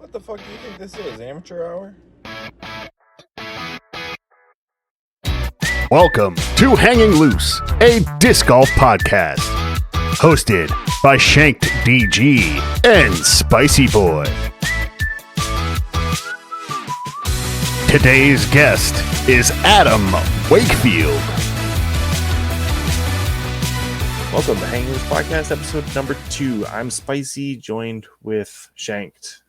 What the fuck do you think this is? Amateur hour? Welcome to Hanging Loose, a disc golf podcast. Hosted by Shanked DG and Spicy Boy. Today's guest is Adam Wakefield. Welcome to Hanging Loose Podcast, episode number 2. I'm Spicy, joined with Shanked.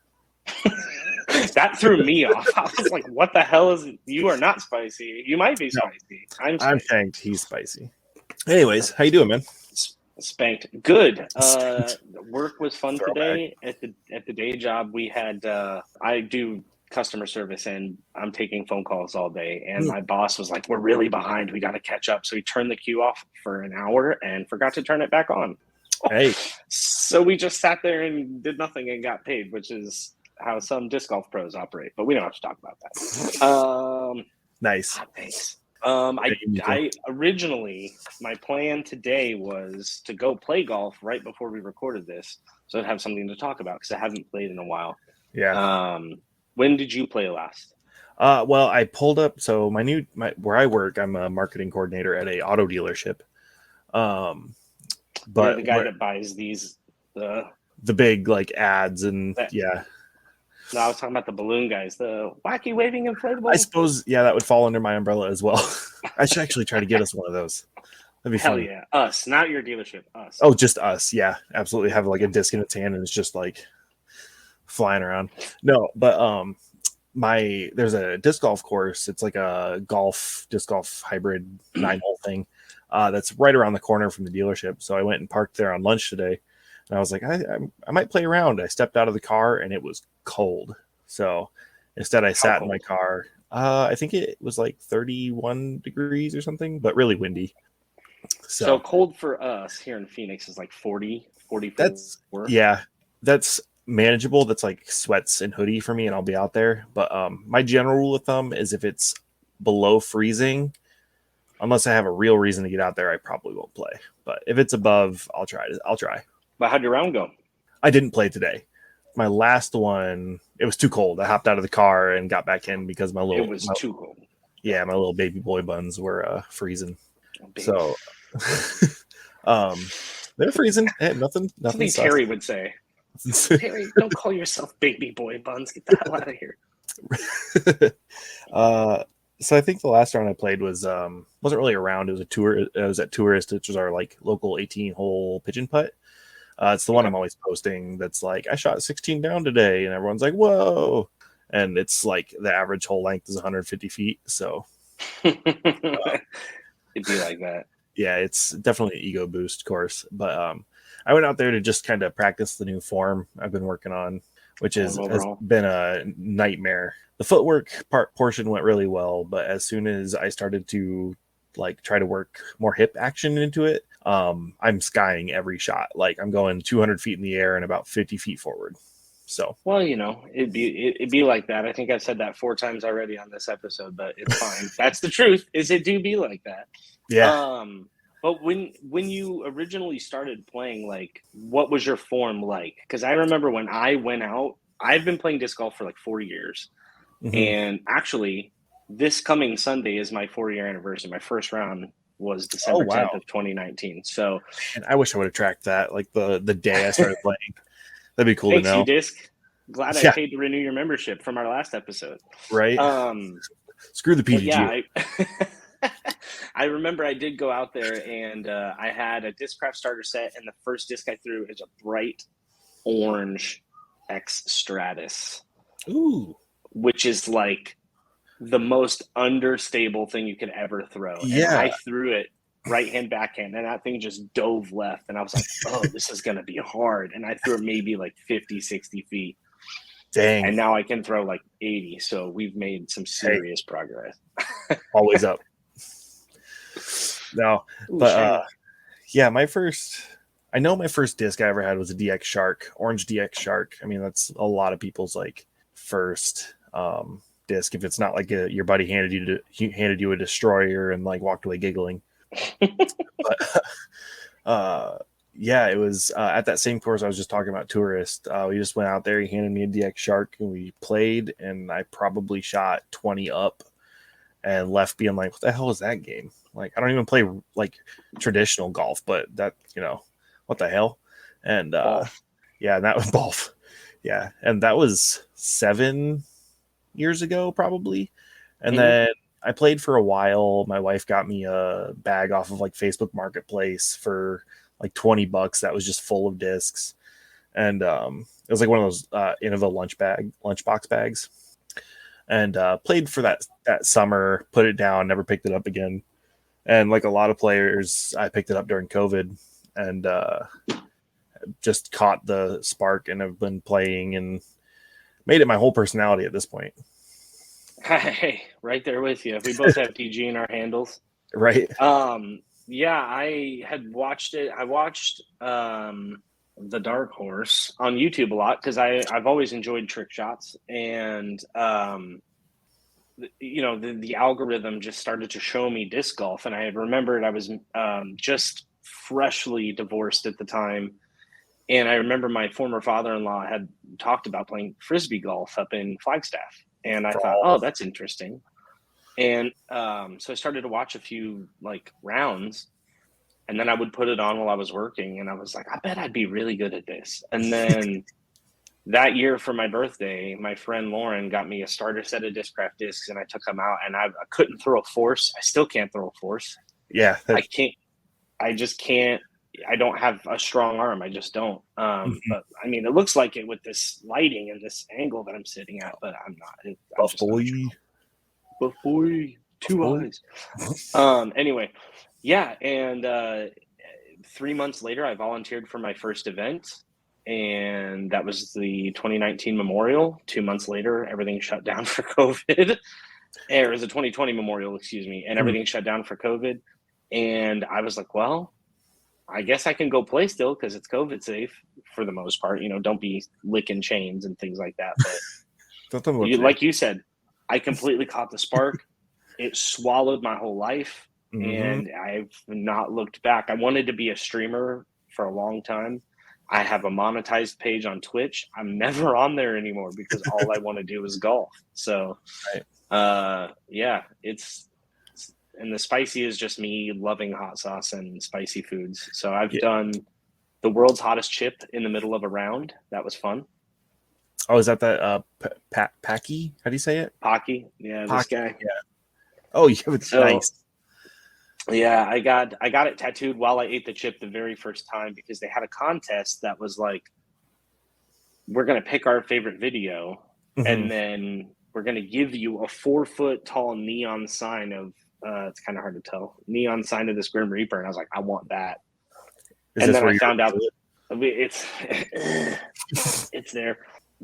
That threw me off. I was like, what the hell is it? You are not Spicy. You might be Spicy. I'm Shanked. He's Spicy. Anyways, how you doing, man? Spanked. Good. Work was fun today. At the day job, we had I do customer service and I'm taking phone calls all day, and my boss was like, we're really behind, we got to catch up. So he turned the queue off for an hour and forgot to turn it back on. Hey, so we just sat there and did nothing and got paid, which is how some disc golf pros operate, but we don't have to talk about that. Nice. Thanks. I originally, my plan today was to go play golf right before we recorded this, so I'd have something to talk about because I haven't played in a while. Yeah. When did you play last? Well, I pulled up. So where I work, I'm a marketing coordinator at a auto dealership. But you're the guy that buys these the big like ads and yeah. No, I was talking about the balloon guys, the wacky waving inflatable. I suppose, yeah, that would fall under my umbrella as well. I should actually try to get us one of those. That'd be Hell fun. Yeah, us, not your dealership, us. Oh, just us. Yeah, absolutely. Have like a disc in its hand and it's just like flying around. No, but there's a disc golf course. It's like a disc golf hybrid 9-hole thing. That's right around the corner from the dealership. So I went and parked there on lunch today. And I was like, I might play around. I stepped out of the car and it was cold. So instead I sat in my car. I think it was like 31 degrees or something, but really windy. So cold for us here in Phoenix is like 40, 44. That's manageable. That's like sweats and hoodie for me, and I'll be out there. But my general rule of thumb is if it's below freezing, unless I have a real reason to get out there, I probably won't play. But if it's above, I'll try. But how'd your round go? I didn't play today. My last one, it was too cold. I hopped out of the car and got back in because it was too cold. Yeah, my little baby boy buns were freezing. So they're freezing. Hey, nothing. Something Terry would say. Terry, don't call yourself baby boy buns. Get the hell out of here. So I think the last round I played wasn't really a round. It was a tour. It was at Tourist, which was our like local 18-hole pitch and putt. It's the one I'm always posting. That's like, I shot 16 down today, and everyone's like, "Whoa!" And it's like the average hole length is 150 feet. So it'd be like that. Yeah, it's definitely an ego boost course. But I went out there to just kind of practice the new form I've been working on, which has been a nightmare. The footwork portion went really well, but as soon as I started to like try to work more hip action into it, I'm skying every shot. Like I'm going 200 feet in the air and about 50 feet forward. So, well, it'd be like that. I think I've said that 4 times already on this episode, but it's fine. That's the truth. It do be like that. Yeah. But when you originally started playing, like, what was your form like? Because I remember when I went out, I've been playing disc golf for like 4 years, and actually, this coming Sunday is my 4-year anniversary. My first round was December 10th of 2019. So, and I wish I would have tracked that, like the day I started playing. That'd be cool to know. Thanks, you disc. Glad I paid to renew your membership from our last episode. Right. Screw the PGG. Yeah, I remember I did go out there and I had a Discraft starter set, and the first disc I threw is a bright orange X Stratus. Ooh. Which is like the most understable thing you could ever throw. Yeah. And I threw it right hand, backhand, and that thing just dove left. And I was like, oh, this is going to be hard. And I threw it maybe like 50, 60 feet. Dang. And now I can throw like 80. So we've made some serious progress. Always up. No, but yeah, my first disc I ever had was a DX Shark, orange DX Shark. I mean, that's a lot of people's like first disc. If it's not like your buddy handed you a destroyer and like walked away giggling. But Yeah, it was at that same course I was just talking about, Tourist. We just went out there. He handed me a DX Shark, and we played, and I probably shot 20 up and left being like, what the hell is that game? Like, I don't even play like traditional golf, but that, what the hell? And yeah, that was golf. Yeah, and that was 7 years ago, probably. And then I played for a while. My wife got me a bag off of like Facebook Marketplace for like $20 that was just full of discs. And it was like one of those Innova lunchbox bags. And played for that summer, put it down, never picked it up again. And like a lot of players, I picked it up during COVID and just caught the spark and have been playing and made it my whole personality at this point. Hey, right there with you. We both have PG in our handles. Right. Yeah, I had watched it. I watched The Dark Horse on YouTube a lot because I've always enjoyed trick shots. And, the algorithm just started to show me disc golf. And I had remembered I was just freshly divorced at the time. And I remember my former father-in-law had talked about playing Frisbee golf up in Flagstaff. And I thought, oh, that's interesting. And so I started to watch a few like rounds, and then I would put it on while I was working. And I was like, I bet I'd be really good at this. And then that year for my birthday, my friend Lauren got me a starter set of Discraft discs, and I took them out, and I couldn't throw a force. I still can't throw a force. Yeah. I can't. I just can't. I don't have a strong arm. I just don't. But I mean, it looks like it with this lighting and this angle that I'm sitting at, but I'm not. Buff boy. Buff boy. Two eyes. Anyway, yeah. And 3 months later, I volunteered for my first event, and that was the 2019 Memorial. 2 months later, everything shut down for COVID. It was a 2020 Memorial, excuse me, and everything shut down for COVID. And I was like, well, I guess I can go play still because it's COVID safe for the most part. Don't be licking chains and things like that. But like you said, I completely caught the spark. It swallowed my whole life, and I've not looked back. I wanted to be a streamer for a long time. I have a monetized page on Twitch. I'm never on there anymore because all I want to do is golf. So, yeah, and the spicy is just me loving hot sauce and spicy foods. So I've done the world's hottest chip in the middle of a round. That was fun. Oh, is that Packy? How do you say it? Packy. Yeah, Packy, this guy. Yeah. Oh, yeah, it's nice. Yeah, I got it tattooed while I ate the chip the very first time because they had a contest that was like, we're going to pick our favorite video, and then we're going to give you a 4-foot tall neon sign of, it's kind of hard to tell, neon sign of this Grim Reaper. And I was like, I want that. And then I found out it's there.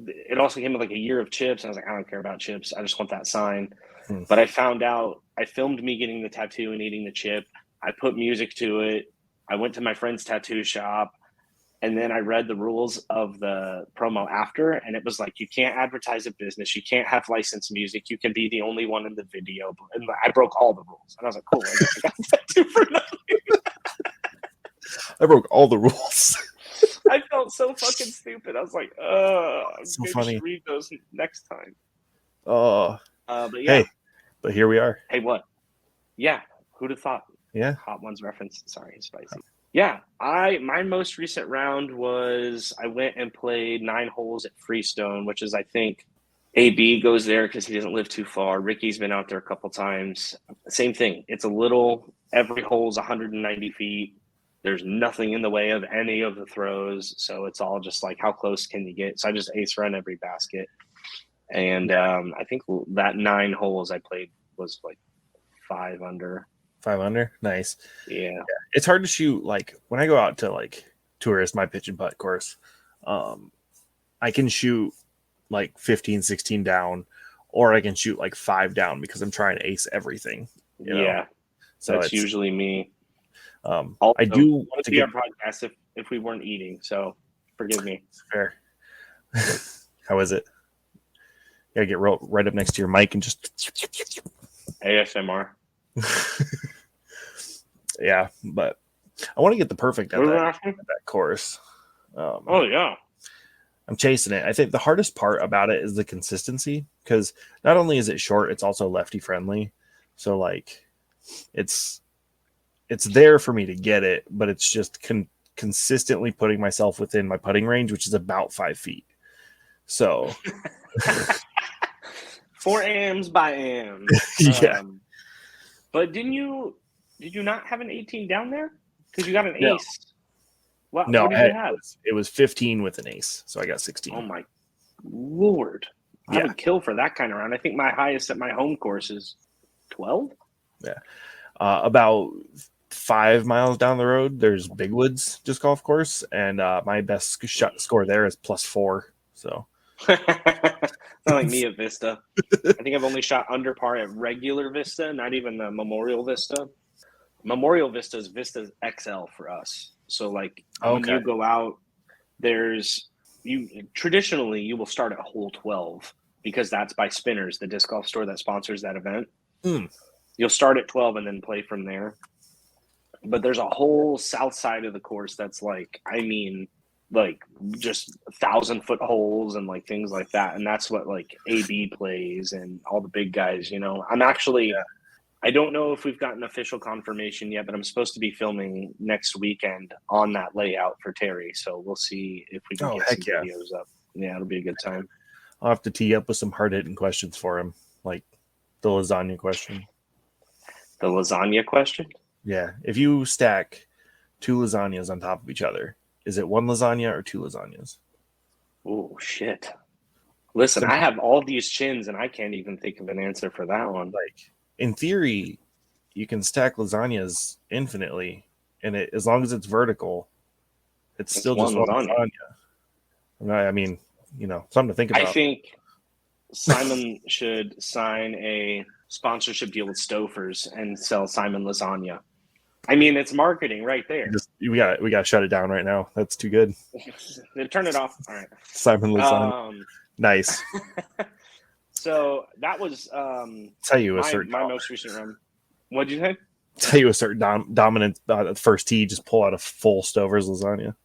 It also came with like a year of chips. I was like, I don't care about chips. I just want that sign. But I found out, I filmed me getting the tattoo and eating the chip. I put music to it. I went to my friend's tattoo shop. And then I read the rules of the promo after, and it was like, you can't advertise a business. You can't have licensed music. You can be the only one in the video. And I broke all the rules. And I was like, cool, I got that too for nothing. I broke all the rules. I felt so fucking stupid. I was like, I'm so going funny. to read those next time. But yeah. Hey, but here we are. Hey, what? Yeah. Who'd have thought? Yeah. Hot Ones reference. Sorry, spicy. Yeah, my most recent round was I went and played 9 holes at Freestone, which is, I think, AB goes there because he doesn't live too far. Ricky's been out there a couple times. Same thing. It's a little, every hole's 190 feet. There's nothing in the way of any of the throws. So it's all just like, how close can you get? So I just ace run every basket. And I think that 9 holes I played was like 5 under. 5 under, nice. Yeah, it's hard to shoot. Like when I go out to like Tourist, my pitch and putt course, I can shoot like 15, 16 down, or I can shoot like 5 down because I'm trying to ace everything. You know? Yeah, so that's usually me. Also, I do want to be our podcast if we weren't eating, so forgive me. Fair. How is it? You gotta get right up next to your mic and just ASMR. Yeah, but I want to get the perfect at What were we that, asking? that course. Oh yeah. I'm chasing it. I think the hardest part about it is the consistency, because not only is it short, it's also lefty friendly. So like, it's there for me to get it, but it's just consistently putting myself within my putting range, which is about 5 feet. So 4 AMs by AM. yeah, But did you not have an 18 down there? Because you got an No. ace. What no, did you have? it was 15 with an ace, so I got 16. Oh my Lord. I Yeah. would kill for that kind of round. I think my highest at my home course is 12. About 5 miles down the road, there's Big Woods disc golf course, and my best shot score there is +4. So Not like me at Vista. I think I've only shot under par at regular Vista, not even the Memorial Vista. Memorial Vista is Vista XL for us. So like when Okay. you go out, traditionally you will start at hole 12 because that's by Spinners, the disc golf store that sponsors that event. You'll start at 12 and then play from there. But there's a whole south side of the course that's like, I mean, like just 1,000-foot holes and like things like that. And that's what like AB plays and all the big guys, you know. I'm actually, I don't know if we've gotten official confirmation yet, but I'm supposed to be filming next weekend on that layout for Terry. So we'll see if we can get some videos up. Yeah, it'll be a good time. I'll have to tee up with some hard-hitting questions for him, like the lasagna question. The lasagna question? Yeah. If you stack 2 lasagnas on top of each other, is it 1 lasagna or 2 lasagnas? Oh, shit. Listen, I have all these chins, and I can't even think of an answer for that one. Like, in theory, you can stack lasagnas infinitely, and as long as it's vertical, it's still just one lasagna. I mean, you know, something to think about. I think Simon should sign a sponsorship deal with Stouffer's and sell Simon lasagna. I mean, it's marketing right there. We got to shut it down right now. That's too good. Turn it off. All right. Simon lasagna. Nice. So that was tell you my most recent run. What'd you say? Tell you a certain dominant at the first tee, just pull out a full Stouffer's lasagna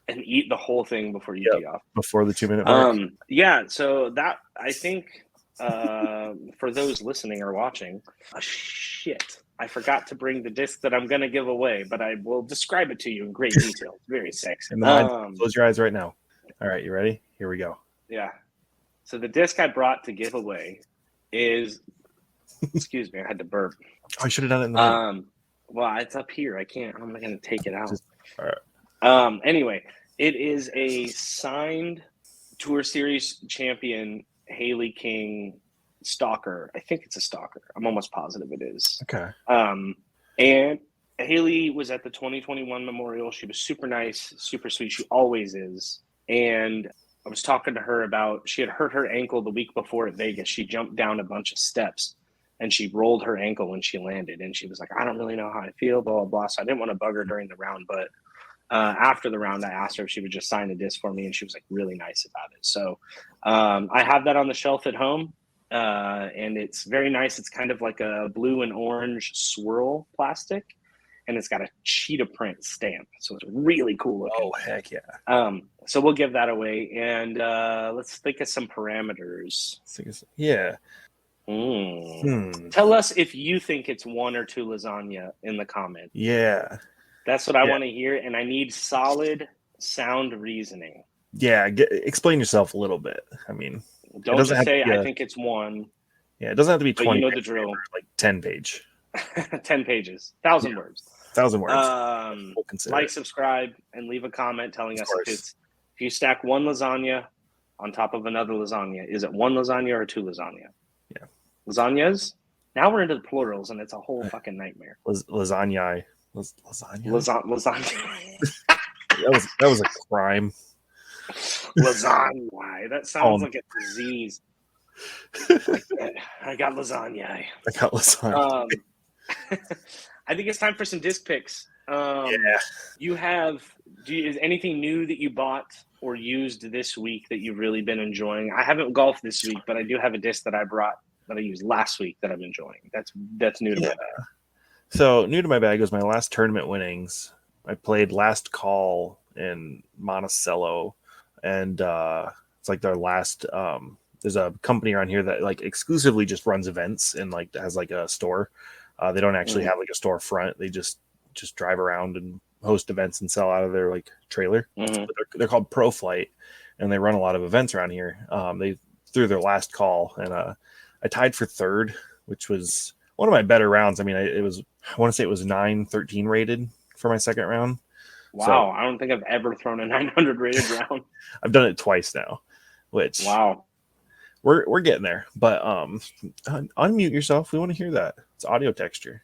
and eat the whole thing before you tee off. Before the 2-minute mark. Yeah. So that, I think, for those listening or watching, shit, I forgot to bring the disc that I'm going to give away, but I will describe it to you in great detail. It's very sexy. Close your eyes right now. All right, you ready? Here we go. Yeah. So the disc I brought to give away is, excuse me, I had to burp. Oh, I should have done it in the well, it's up here. I can't. I'm not going to take it out. All right. Anyway, it is a signed Tour Series champion Haley King stalker. I think it's a stalker. I'm almost positive it is. Okay. And Haley was at the 2021 Memorial. She was super nice, super sweet. She always is. And I was talking to her about, she had hurt her ankle the week before at Vegas. She jumped down a bunch of steps and she rolled her ankle when she landed. And she was like, I don't really know how I feel, blah, blah, blah. So I didn't want to bug her during the round. But after the round, I asked her if she would just sign a disc for me. And she was like really nice about it. So I have that on the shelf at home. And it's very nice. It's kind of like a blue and orange swirl plastic. And it's got a cheetah print stamp. So it's really cool looking. Oh, heck yeah. So we'll give that away. And let's think of some parameters. Yeah. Tell us if you think it's 1 or 2 lasagna in the comments. Yeah. That's what I want to hear. And I need solid sound reasoning. Yeah. Explain yourself a little bit. I mean, don't just say, I think it's 1. Yeah. It doesn't have to be 20. You know the drill. Like 10 page. 10 pages. 1,000 words. 1,000 words. Like, subscribe, and leave a comment telling us if you stack 1 lasagna on top of another lasagna, is it 1 lasagna or 2 lasagna? Yeah. Lasagnas? Now we're into the plurals, and it's a whole fucking nightmare. Lasagna. Lasagna. that was a crime. Lasagna. That sounds like a disease. I got lasagna. I think it's time for some disc picks. Is anything new that you bought or used this week that you've really been enjoying? I haven't golfed this week, but I do have a disc that I brought that I used last week that I'm enjoying. That's new to me. So new to my bag was my last tournament winnings. I played Last Call in Monticello, and it's like their last. There's a company around here that like exclusively just runs events and like has like a store. They don't actually have like a storefront. They just drive around and host events and sell out of their like trailer. They're called Pro Flight, and they run a lot of events around here. They threw their Last Call, and I tied for third, which was one of my better rounds. I mean, I want to say it was 913 rated for my second round. Wow, So, I don't think I've ever thrown a 900 rated round. I've done it twice now, which Wow. We're getting there. But unmute yourself. We want to hear that. It's audio texture.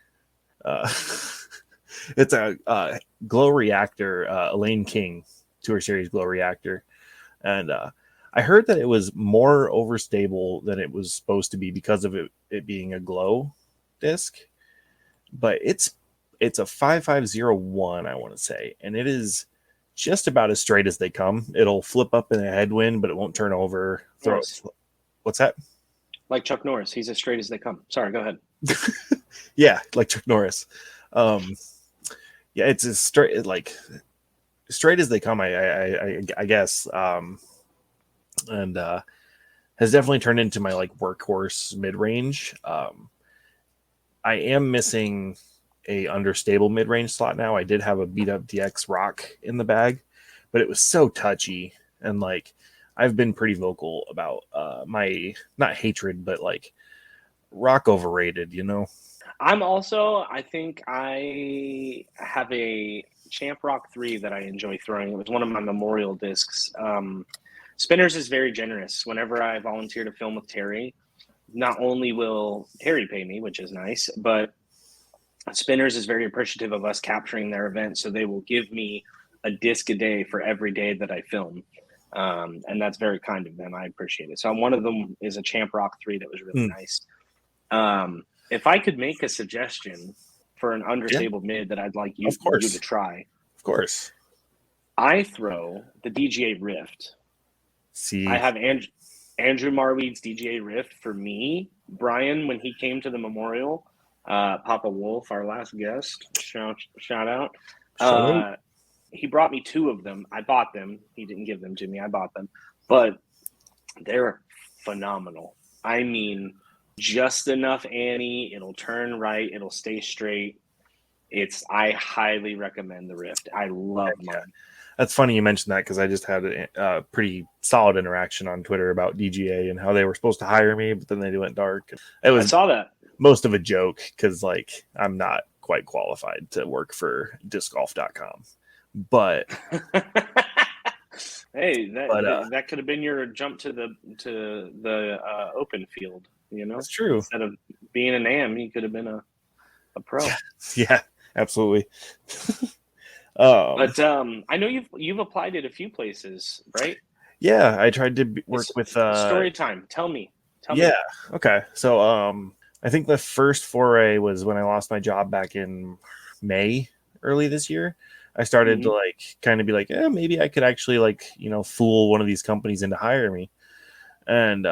It's a Glow Reactor, Elaine King Tour Series Glow Reactor, and I heard that it was more overstable than it was supposed to be because of it being a glow disc. But it's a 5501, I want to say, and it is just about as straight as they come. It'll flip up in a headwind, but it won't turn over. What's that? Like Chuck Norris, he's as straight as they come. Sorry, go ahead. Yeah, like Chuck Norris. Yeah, it's as straight as they come. I guess. And has definitely turned into my like workhorse mid range. I am missing a understable mid range slot now. I did have a beat up DX Rock in the bag, but it was so touchy, and like I've been pretty vocal about my not hatred, but like Rock overrated. I think I have a Champ Rock 3 that I enjoy throwing. It was one of my memorial discs. Spinners is very generous. Whenever I volunteer to film with Terry, not only will Terry pay me, which is nice, but Spinners is very appreciative of us capturing their event. So they will give me a disc a day for every day that I film. And that's very kind of them. I appreciate it. So one of them is a Champ Rock 3 that was really nice. If I could make a suggestion for an understable mid that I'd like you to try. Of course. I throw the DGA Rift. See, I have Andrew Marweed's DGA Rift for me. Brian, when he came to the memorial, Papa Wolf, our last guest, shout out. He brought me 2 of them. I bought them. He didn't give them to me. I bought them. But they're phenomenal. I mean, just enough Annie. It'll turn right. It'll stay straight. I highly recommend the Rift. I love mine. That's funny you mentioned that because I just had a pretty solid interaction on Twitter about DGA and how they were supposed to hire me, but then they went dark. I saw that. Most of a joke because like I'm not quite qualified to work for discgolf.com. But hey, that could have been your jump to the open field. That's true. Instead of being an AM, you could have been a pro. Yeah, absolutely. But I know you've applied at a few places, right? Yeah, I tried to work with story time. Tell me. Okay. So I think the first foray was when I lost my job back in May early this year. I started to like kind of be like, maybe I could actually like, fool one of these companies into hiring me. And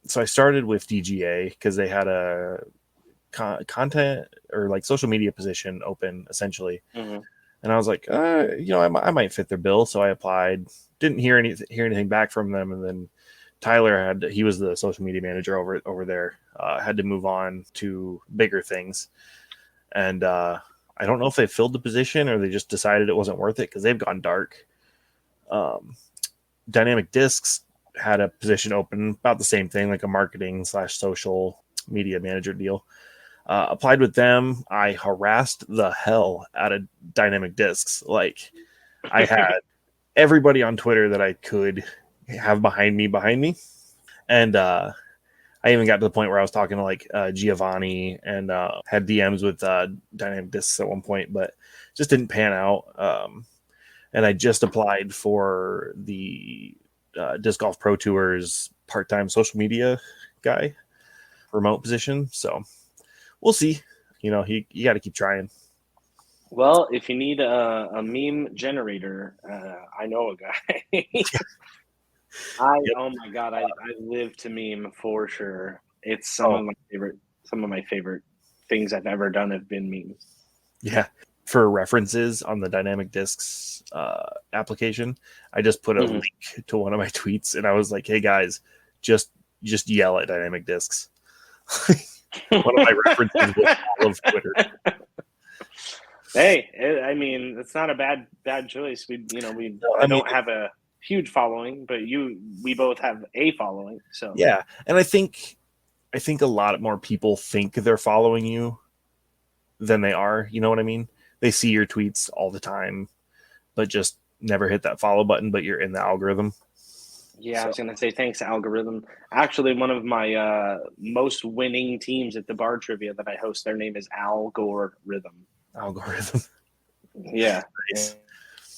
so I started with DGA because they had a content or like social media position open essentially. And I was like, I might fit their bill. So I applied, didn't hear anything back from them. And then Tyler he was the social media manager over there, had to move on to bigger things. And I don't know if they filled the position or they just decided it wasn't worth it because they've gone dark. Dynamic Discs had a position open, about the same thing, like a marketing / social media manager deal. Applied with them. I harassed the hell out of Dynamic Discs. Like I had everybody on Twitter that I could have behind me. And I even got to the point where I was talking to like Giovanni and had DMs with Dynamic Discs at one point, but just didn't pan out. And I just applied for the Disc Golf Pro Tour's part-time social media guy, remote position. So we'll see. You got to keep trying. Well, if you need a meme generator, I know a guy. Oh my god, I live to meme for sure. It's some of my favorite things I've ever done have been memes. Yeah. For references on the Dynamic Discs application, I just put a link to one of my tweets, and I was like, "Hey guys, just yell at Dynamic Discs." One of my references was all of Twitter. Hey, I mean, it's not a bad choice. I don't have a huge following, but we both have a following. So yeah, and I think a lot more people think they're following you than they are. You know what I mean? They see your tweets all the time, but just never hit that follow button. But you're in the algorithm. Yeah, I was gonna say thanks, algorithm. Actually, one of my most winning teams at the bar trivia that I host, their name is Algorithm. Algorithm. Yeah, Nice.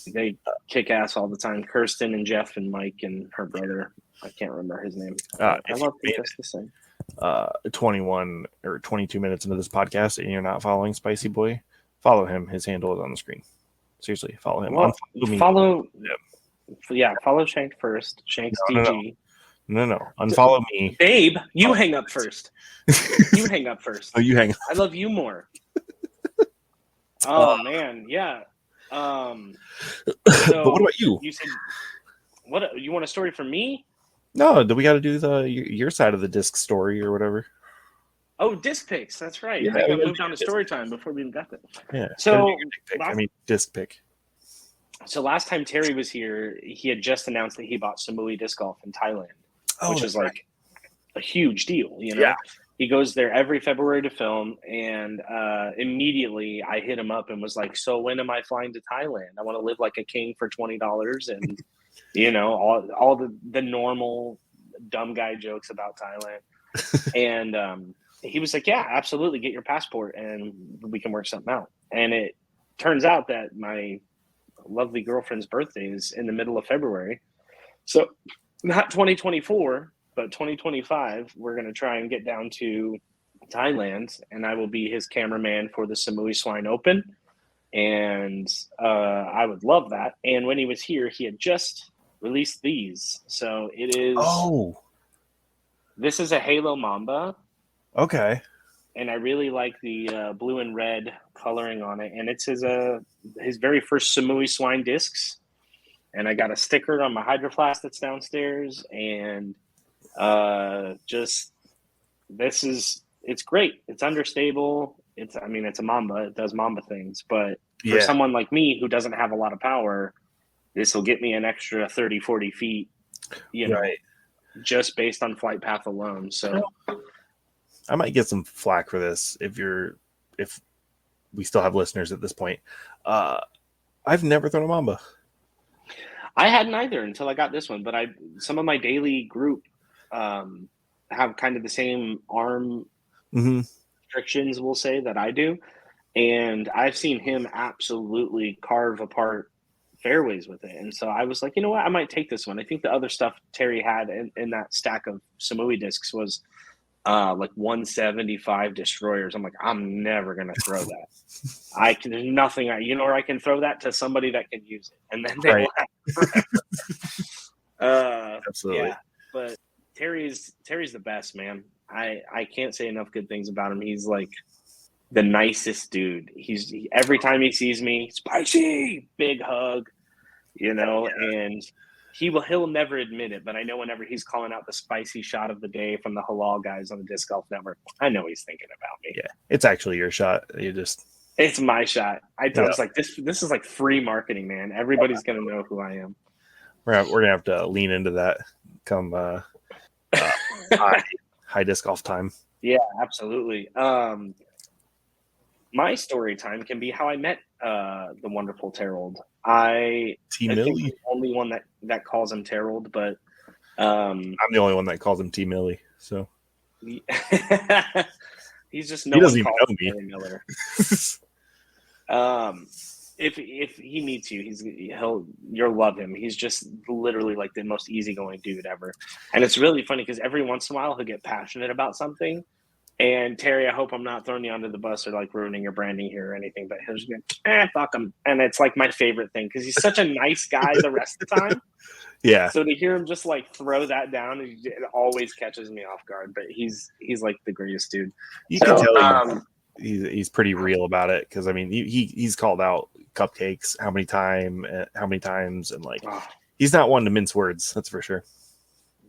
they kick ass all the time. Kirsten and Jeff and Mike and her brother. I can't remember his name. I love them just the same. 21 or 22 minutes into this podcast, and you're not following Spicy Boy, follow him. His handle is on the screen. Seriously, follow him. Well, follow Shank first. Shank's DG. No. Unfollow me. Babe, you hang up first. You hang up first. Oh, you hang up. I love you more. Oh man, yeah. So but what about you? You said what? You want a story from me? No, do we got to do your side of the disc story or whatever? Oh, disc picks. That's right. Yeah, I got moved on to story time before we even got there. Yeah. So disc pick. So last time Terry was here, he had just announced that he bought Samui Disc Golf in Thailand, which is like a huge deal. Yeah. He goes there every February to film, and immediately I hit him up and was like, "So when am I flying to Thailand? I want to live like a king for $20 and all the normal dumb guy jokes about Thailand." And he was like, "Yeah, absolutely, get your passport and we can work something out." And it turns out that my lovely girlfriend's birthday is in the middle of February, so not 2024. But 2025, we're going to try and get down to Thailand, and I will be his cameraman for the Samui Swine Open. And I would love that. And when he was here, he had just released these. So it is. Oh. This is a Halo Mamba. Okay. And I really like the blue and red coloring on it. And it's his very first Samui Swine discs. And I got a sticker on my Hydro Flask that's downstairs. And it's great. It's understable. It's a Mamba. It does Mamba things, but for someone like me who doesn't have a lot of power, this will get me an extra 30, 40 feet, just based on flight path alone. So I might get some flack for this if we still have listeners at this point. I've never thrown a Mamba. I hadn't either until I got this one, but some of my daily group have kind of the same arm restrictions, we'll say, that I do. And I've seen him absolutely carve apart fairways with it. And so I was like, you know what? I might take this one. I think the other stuff Terry had in that stack of Samui discs was like 175 destroyers. I'm like, I'm never going to throw that. There's nothing, where I can throw that to somebody that can use it. And then they will have absolutely. Yeah, but Terry's the best, man. I can't say enough good things about him. He's like the nicest dude. Every time he sees me, Spicy, big hug, and he'll never admit it, but I know whenever he's calling out the spicy shot of the day from the Halal guys on the Disc Golf Network, I know he's thinking about me. Yeah, it's actually your shot. It's my shot. I was like, this is like free marketing, man. Everybody's gonna know who I am. We're gonna have to lean into that come high disc golf time. Yeah, absolutely. My story time can be how I met the wonderful Terold. I think the only one that calls him Terold, but I'm the only one that calls him T Millie. So he's just he doesn't even know me. Miller. If he meets you, you'll love him. He's just literally like the most easygoing dude ever. And it's really funny because every once in a while he'll get passionate about something. And Terry, I hope I'm not throwing you under the bus or like ruining your branding here or anything, but he'll just be like, fuck him. And it's like my favorite thing because he's such a nice guy the rest of the time. Yeah. So to hear him just like throw that down, it always catches me off guard. But he's like the greatest dude. You can tell he's pretty real about it, because I mean he's called out Cupcakes how many times, and like Oh, he's not one to mince words, that's for sure.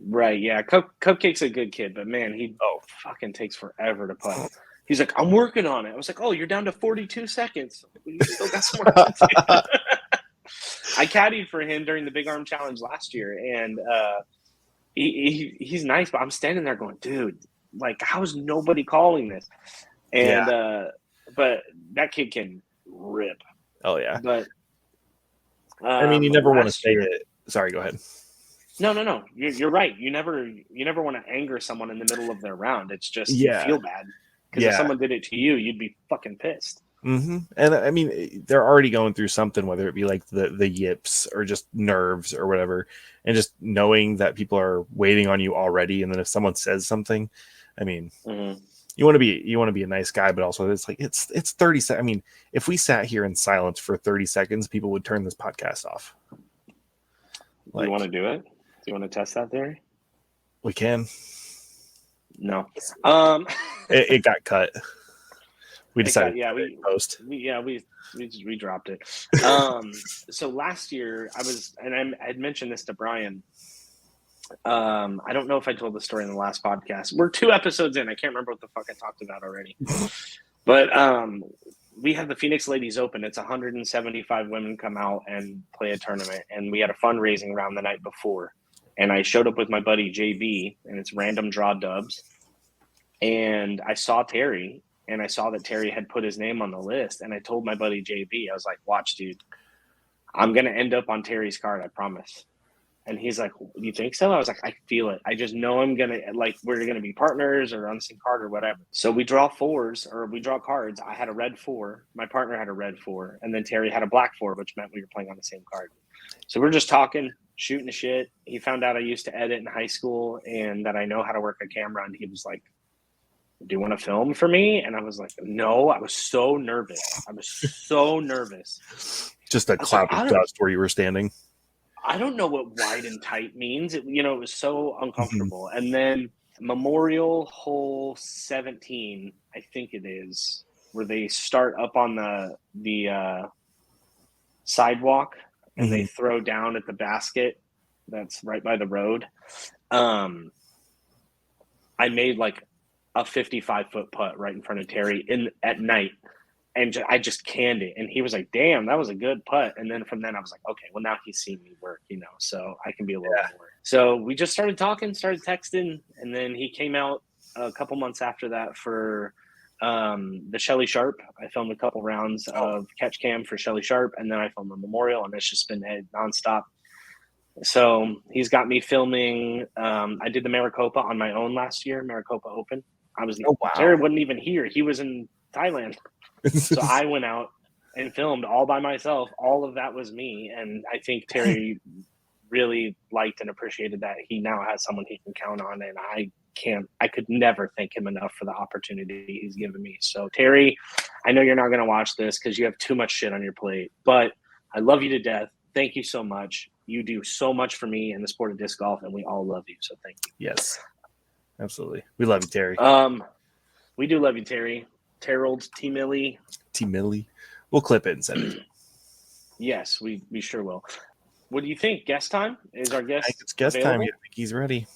right, yeah. Cupcake's a good kid, but man, he fucking takes forever to putt. He's like, I'm working on it. I was like, oh, you're down to 42 seconds. You still got some work to do. I caddied for him during the Big Arm Challenge last year, and he's nice, but I'm standing there going, dude, like, how's nobody calling this? And but that kid can rip. Oh yeah. But I mean, you never want to last say year- it. Sorry, go ahead. No. You're right. You never want to anger someone in the middle of their round. It's just Yeah. you feel bad because if someone did it to you, you'd be fucking pissed. Mm-hmm. And I mean, they're already going through something, whether it be like the yips or just nerves or whatever, and just knowing that people are waiting on you already. And then if someone says something, I mean, you want to be a nice guy, but also it's like it's 30 seconds. I mean, if we sat here in silence for 30 seconds, people would turn this podcast off. Do you want to do it? Do you want to test that theory? We can. No. It got cut. We decided. We post. We dropped it. So last year I had mentioned this to Brian. I don't know if I told the story in the last podcast. We're 2 episodes in. I can't remember what the fuck I talked about already. But we had the Phoenix Ladies Open. It's 175 women come out and play a tournament, and we had a fundraising round the night before. And I showed up with my buddy JB, and it's random draw dubs. And I saw Terry, and I saw that Terry had put his name on the list. And I told my buddy JB, I was like, watch, dude, I'm going to end up on Terry's card, I promise. And he's like, you think so? I was like, I feel it. I just know I'm going to, like, we're going to be partners or on the same card or whatever. So we draw cards. I had a red 4. My partner had a red 4. And then Terry had a black 4, which meant we were playing on the same card. So we're just talking, shooting the shit. He found out I used to edit in high school and that I know how to work a camera. And he was like, do you want to film for me? And I was like, no. I was so nervous. Just a cloud of dust where you were standing. I don't know what wide and tight means. It was so uncomfortable. And then Memorial Hole 17, I think it is, where they start up on the sidewalk and they throw down at the basket that's right by the road. I made like a 55-foot putt right in front of Terry at night. And I just canned it. And he was like, damn, that was a good putt. And then from then I was like, okay, well, now he's seen me work, so I can be a little more. So we just started talking, started texting. And then he came out a couple months after that for the Shelly Sharp. I filmed a couple rounds of catch cam for Shelly Sharp. And then I filmed the Memorial, and it's just been nonstop. So he's got me filming. I did the Maricopa on my own last year, Maricopa Open. Jared wasn't even here. He was in Thailand. So I went out and filmed all by myself. All of that was me. And I think Terry really liked and appreciated that he now has someone he can count on. And I could never thank him enough for the opportunity he's given me. So Terry, I know you're not going to watch this because you have too much shit on your plate, but I love you to death. Thank you so much. You do so much for me in the sport of disc golf, and we all love you. So thank you. Yes, absolutely. We love you, Terry. We do love you, Terry. Terrell's T Millie. We'll clip it and send it. Yes, we sure will. What do you think? Guest time? Is our guest? I think it's guest available? time. I think he's ready.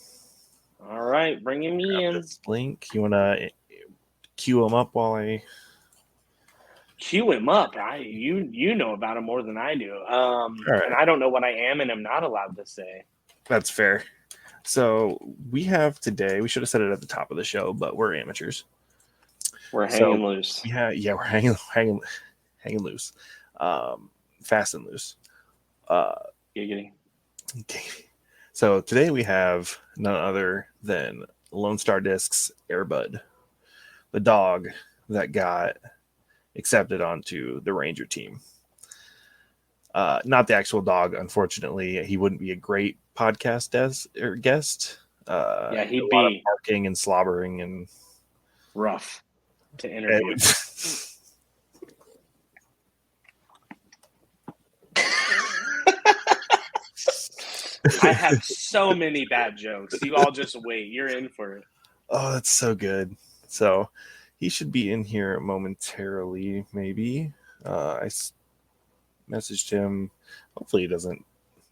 All right, bring him in. Link. You want to cue him up while I cue him up? You know about him more than I do. right. And I don't know what I am and am not allowed to say. That's fair. So we have today. We should have said it at the top of the show, but we're amateurs. We're hanging loose. Yeah, we're hanging loose. Fast and loose. Giggity. Okay. So today we have none other than Lonestar Discs Airbud, the dog that got accepted onto the Ranger team. Not the actual dog, unfortunately. He wouldn't be a great podcast guest. Yeah, he'd a lot be of barking and slobbering and rough to interview. I have so many bad jokes. You all just wait. You're in for it. Oh, that's so good. So He should be in here momentarily, maybe. Messaged him. Hopefully he doesn't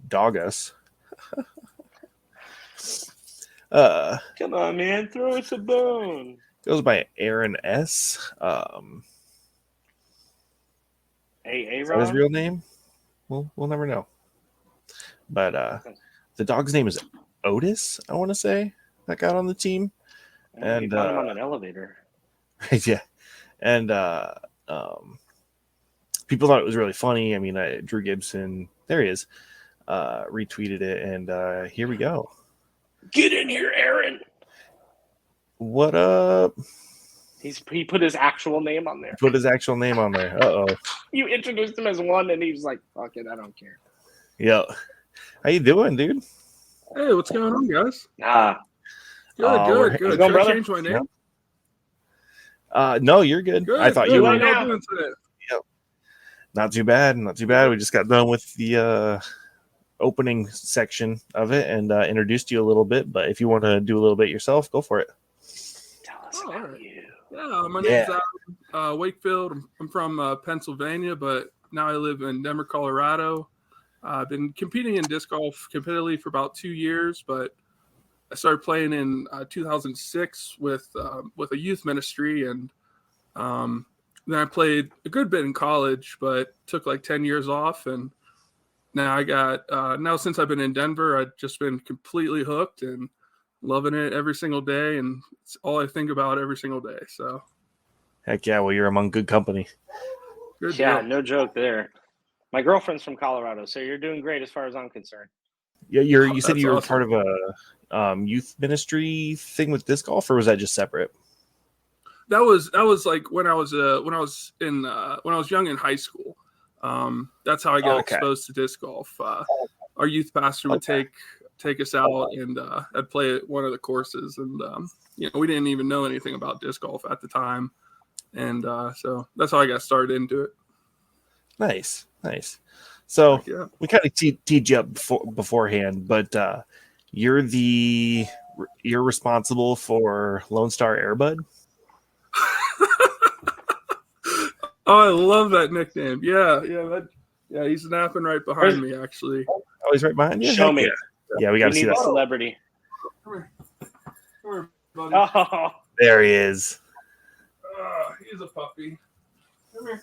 dog us. Come on, man, throw us a bone. Goes by Aaron S. Is that his real name? We'll never know. But the dog's name is Otis, I want to say, that got on the team. And found him on an elevator. Yeah. And people thought it was really funny. I mean, Drew Gibson, there he is, retweeted it, and here we go. Get in here, Aaron. What up? He put his actual name on there. Put his actual name on there. Uh-oh. You introduced him as one, and he was like, fuck it, I don't care. Yeah. How you doing, dude? Hey, what's going on, guys? Good. Good. Going, Should I brother? change my name? No, you're good. Good. I thought good. you How were. you all doing today? Not too bad. We just got done with the opening section of it and introduced you a little bit. But if you want to do a little bit yourself, go for it. Tell us about right. you. Yeah, my name's Adam Wakefield. I'm from Pennsylvania, but now I live in Denver, Colorado. I've been competing in disc golf competitively for about 2 years, but I started playing in 2006 with a youth ministry, and then I played a good bit in college, but took like 10 years off. And now now since I've been in Denver, I've just been completely hooked and loving it every single day. And it's all I think about every single day. So Heck yeah. Well, you're among good company. good Yeah, deal. no joke there. My girlfriend's from Colorado, so you're doing great as far as I'm concerned. Yeah, you said That's you were awesome. part of a youth ministry thing with disc golf, or was that just separate? That was like when I was young in high school. That's how I got exposed to disc golf. Our youth pastor would take us out, and I'd play at one of the courses, and we didn't even know anything about disc golf at the time, and so that's how I got started into it. Nice. So Yeah. we kind of teed you up beforehand, but you're responsible for Lonestar Airbud. Oh, I love that nickname. Yeah, he's napping right behind me, actually. Oh, he's right behind you. Show me. Yeah, we got to see need that. a celebrity. Come here, buddy. Oh, There he is. He's a puppy. Come here.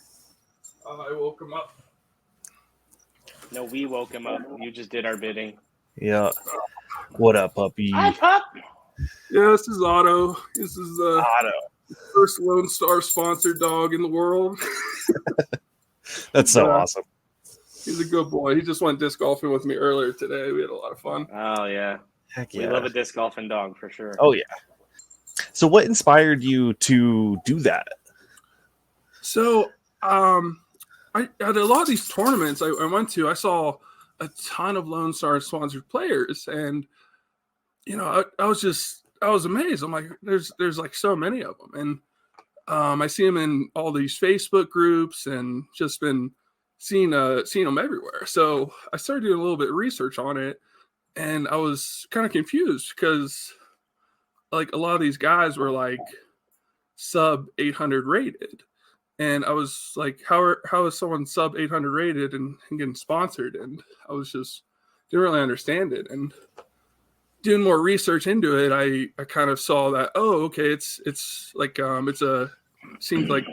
I woke him up. no, we woke him up. You just did our bidding. Yeah. What up, puppy? Hi, pup. Yeah, this is Otto. This is the Otto. first Lonestar sponsored dog in the world. That's so awesome. He's a good boy. He just went disc golfing with me earlier today. We had a lot of fun. Oh, yeah. Heck We love a disc golfing dog for sure. Oh, yeah. So what inspired you to do that? So, I at a lot of these tournaments I went to, I saw a ton of Lonestar sponsored players, and I was amazed. I'm like, there's like so many of them, and I see them in all these Facebook groups, and just been seeing them everywhere. So I started doing a little bit of research on it, and I was kind of confused because like a lot of these guys were like sub 800 rated. And I was like, how is someone sub 800 rated and getting sponsored? And I was just didn't really understand it. And doing more research into it, I kind of saw that, okay, it's like seems like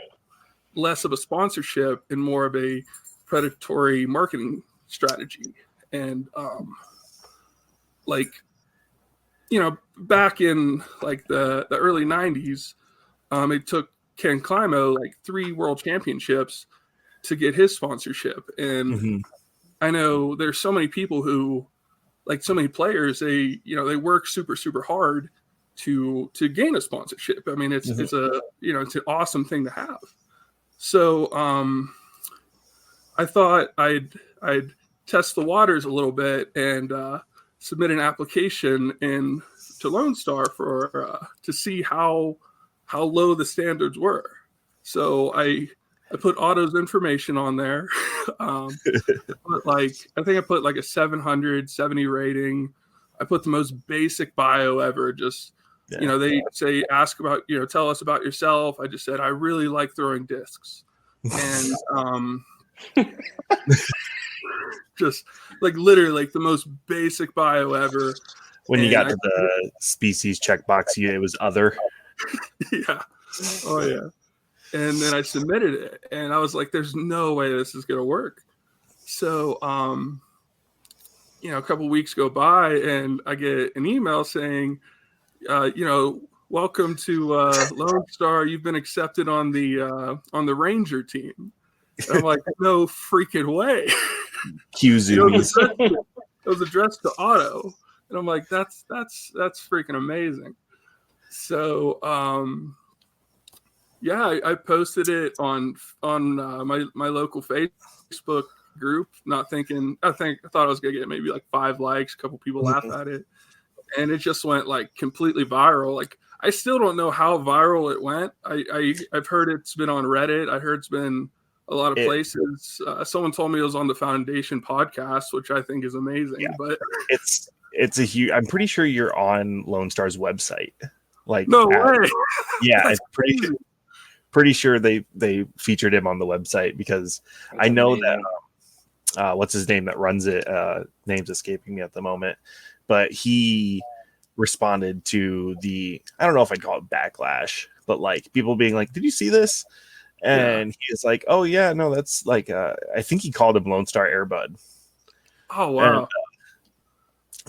less of a sponsorship and more of a predatory marketing strategy. And back in like the early 90s, it took Ken Climo like 3 world championships to get his sponsorship. And I know there's so many people who, like so many players, they work super, super hard to gain a sponsorship. I mean, it's it's an awesome thing to have. So I thought I'd test the waters a little bit and submit an application in to Lonestar for to see how low the standards were. So I put Otto's information on there. I think I put like a 770 rating. I put the most basic bio ever, just You know, they say, ask about, you know, tell us about yourself. I just said, I really like throwing discs. And just like literally like the most basic bio ever. When you got to the species checkbox, it was other. Yeah. Oh, yeah. And then I submitted it, and I was like, there's no way this is going to work. So, you know, a couple weeks go by, and I get an email saying, you know, welcome to Lonestar. You've been accepted on the Ranger team. And I'm like, no freaking way. It was addressed to Otto, and I'm like, that's freaking amazing. So, yeah, I posted it on my local Facebook group, not thinking. I thought I was gonna get maybe like 5 likes, a couple people laugh at it, and it just went like completely viral. Like I still don't know how viral it went. I've heard it's been on Reddit. I heard it's been a lot of places. Someone told me it was on the Foundation podcast, which I think is amazing. Yeah, but it's a huge. I'm pretty sure you're on Lone Star's website. Like no way. Yeah, it's pretty sure they featured him on the website because I know that what's his name that runs it, name's escaping me at the moment, but he responded to the, I don't know if I'd call it backlash, but like people being like, did you see this? And he was like, oh yeah, no, that's like I think he called him Lone Star Airbud. Oh wow. And,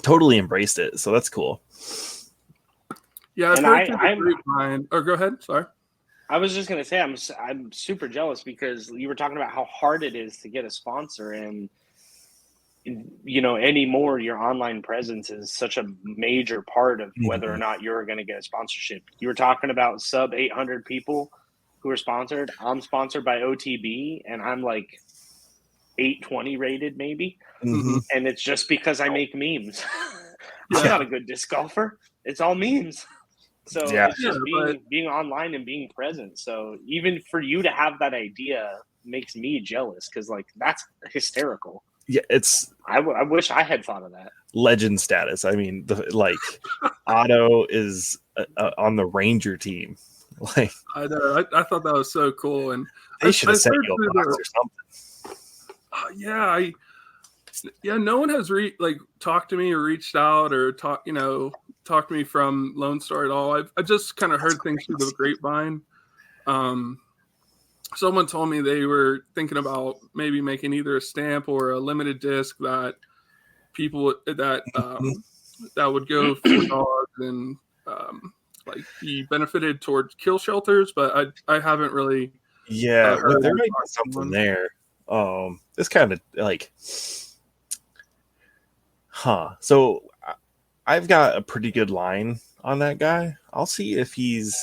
totally embraced it, so that's cool. Yeah, I'm go ahead. Sorry. I was just gonna say I'm super jealous because you were talking about how hard it is to get a sponsor, and you know, anymore your online presence is such a major part of whether or not you're going to get a sponsorship. You were talking about sub 800 people who are sponsored. I'm sponsored by OTB, and I'm like 820 rated maybe, and it's just because I make memes. I'm not a good disc golfer. It's all memes. So it's just being online and being present. So even for you to have that idea makes me jealous because like that's hysterical. Yeah, it's. I wish I had thought of that. Legend status. I mean, Otto is on the Ranger team. Like I know. I thought that was so cool, and they should have sent you a box or something. No one has talked to me or reached out or talked to me from Lone Star at all. I just kind of heard things through the grapevine. Someone told me they were thinking about maybe making either a stamp or a limited disc that people that would go for dogs and be benefited towards kill shelters, but I haven't really. Yeah, there might be something there. It's kind of like, So I've got a pretty good line on that guy. I'll see if he's,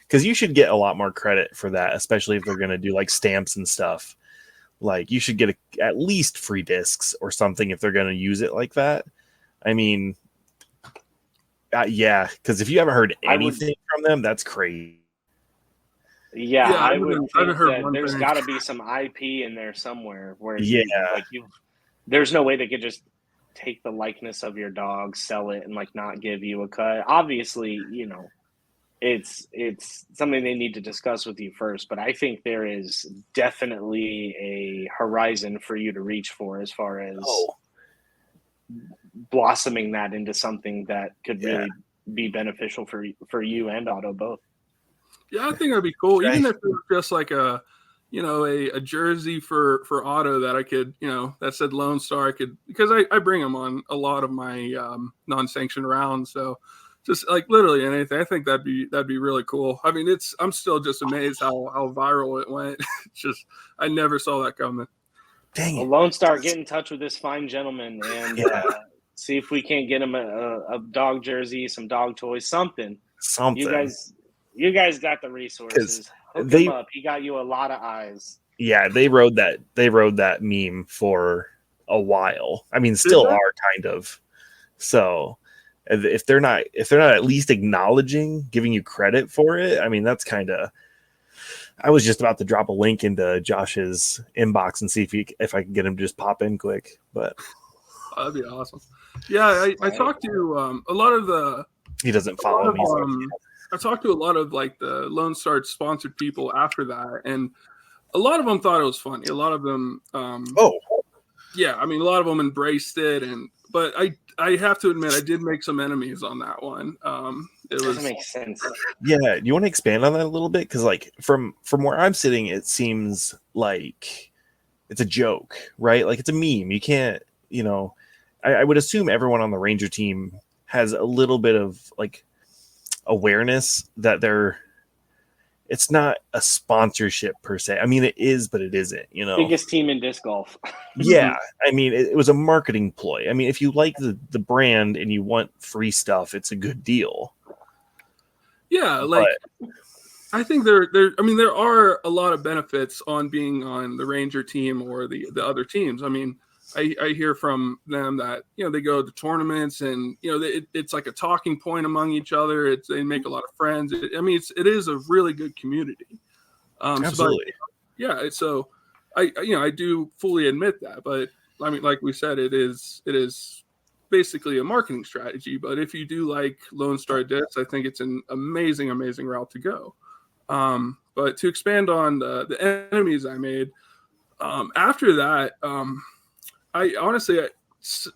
because you should get a lot more credit for that, especially if they're going to do like stamps and stuff. Like you should get at least free discs or something if they're going to use it like that. I mean, because if you haven't heard anything from them, that's crazy. Yeah, I would think that there's got to be some IP in there somewhere where there's no way they could just take the likeness of your dog, sell it, and like not give you a cut. Obviously, it's something they need to discuss with you first, but I think there is definitely a horizon for you to reach for as far as blossoming that into something that could really be beneficial for you and Otto both. Yeah, I think that'd be cool. Even if it was just like a jersey for Otto that I could, that said Lone Star, because I bring him on a lot of my non-sanctioned rounds. So just like literally anything, I think that'd be really cool. I mean, I'm still just amazed how viral it went. It's just, I never saw that coming. Dang it. Well, Lone Star, get in touch with this fine gentleman and see if we can't get him a dog jersey, some dog toys, something. You guys got the resources. Hook him up. He got you a lot of eyes. Yeah, they rode that meme for a while. I mean, still are kind of. So if they're not at least acknowledging, giving you credit for it, I mean, that's kind of. I was just about to drop a link into Josh's inbox and see if I can get him to just pop in quick, but that'd be awesome. Yeah, I talked to a lot of the He doesn't follow me. I talked to a lot of like the Lonestar sponsored people after that, and a lot of them thought it was funny. A lot of them, yeah, I mean, a lot of them embraced it, but I have to admit, I did make some enemies on that one. It doesn't make sense. Yeah, do you want to expand on that a little bit? Because like from where I'm sitting, it seems like it's a joke, right? Like it's a meme. You can't, I would assume everyone on the Ranger team has a little bit of like awareness that it's not a sponsorship per se. I mean, it is, but it isn't, Biggest team in disc golf. Yeah. I mean, it was a marketing ploy. I mean, if you like the brand and you want free stuff, it's a good deal. Yeah. Like, I think there are a lot of benefits on being on the Ranger team or the other teams. I mean, I hear from them that, they go to tournaments and, it's like a talking point among each other. They make a lot of friends. It is a really good community. Absolutely. So I do fully admit that, but I mean, like we said, it is basically a marketing strategy. But if you do like Lonestar discs, I think it's an amazing route to go. But to expand on the enemies I made, after that, I honestly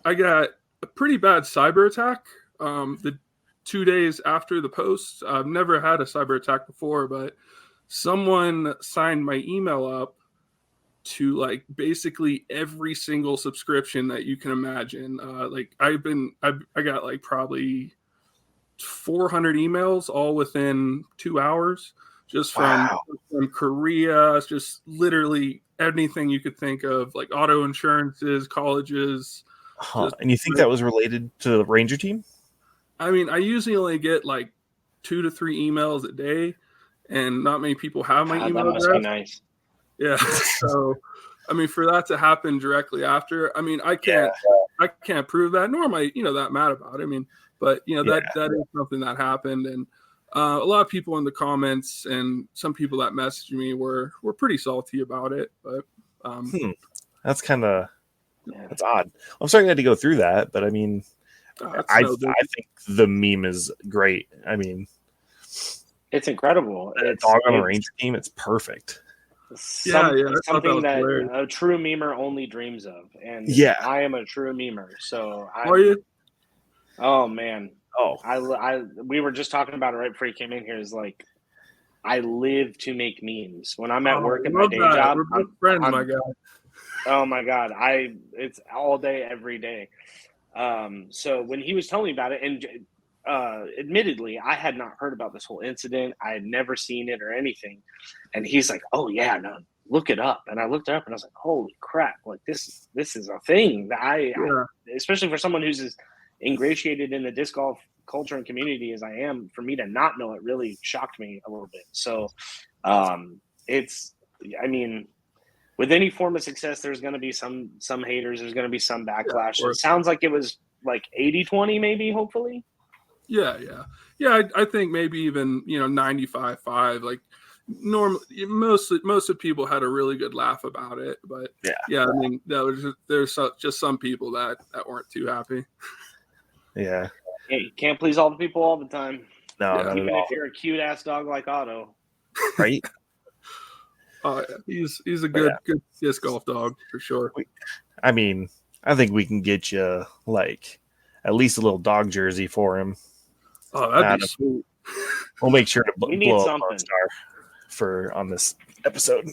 got a pretty bad cyber attack the 2 days after the post. I've never had a cyber attack before, but someone signed my email up to like basically every single subscription that you can imagine. I got like probably 400 emails all within 2 hours, just from Korea, just literally anything you could think of, like auto insurances, colleges. And you think that was related to the Ranger team? I mean, I usually only get like 2 to 3 emails a day, and not many people have my email address. That must be nice. Yeah. So, I mean, for that to happen directly after, I mean, I can't prove that, nor am I, that mad about it. I mean, but that is something that happened, and a lot of people in the comments and some people that messaged me were pretty salty about it. But that's kind of that's odd. I'm sorry you had to go through that, but I mean, I think the meme is great. I mean, it's incredible. It's dog on a Ranger team. It's perfect. Something that a true memer only dreams of, and I am a true memer. So are you? Oh man. Oh, we were just talking about it right before you came in here. Is like, I live to make memes when I'm at work in my day job. We're friends, my God. Oh my God, it's all day, every day. So when he was telling me about it, and admittedly, I had not heard about this whole incident. I had never seen it or anything. And he's like, "Oh yeah, no, look it up." And I looked it up, and I was like, "Holy crap! Like this is a thing that I especially for someone who's as ingratiated in the disc golf culture and community as I am, for me to not know it really shocked me a little bit." So with any form of success, there's going to be some haters. There's going to be some backlash. It sounds like it was like 80-20 maybe, hopefully. Yeah. I think maybe even 95-5. Like normally, most of people had a really good laugh about it. But I mean, there's just some people that weren't too happy. Yeah. Hey, you can't please all the people all the time. No, not even at all. If you're a cute ass dog like Otto, right? He's a good disc golf dog for sure. I mean, I think we can get you like at least a little dog jersey for him. Oh, that'd be sweet. We'll make sure to blow up something Lonestar on this episode.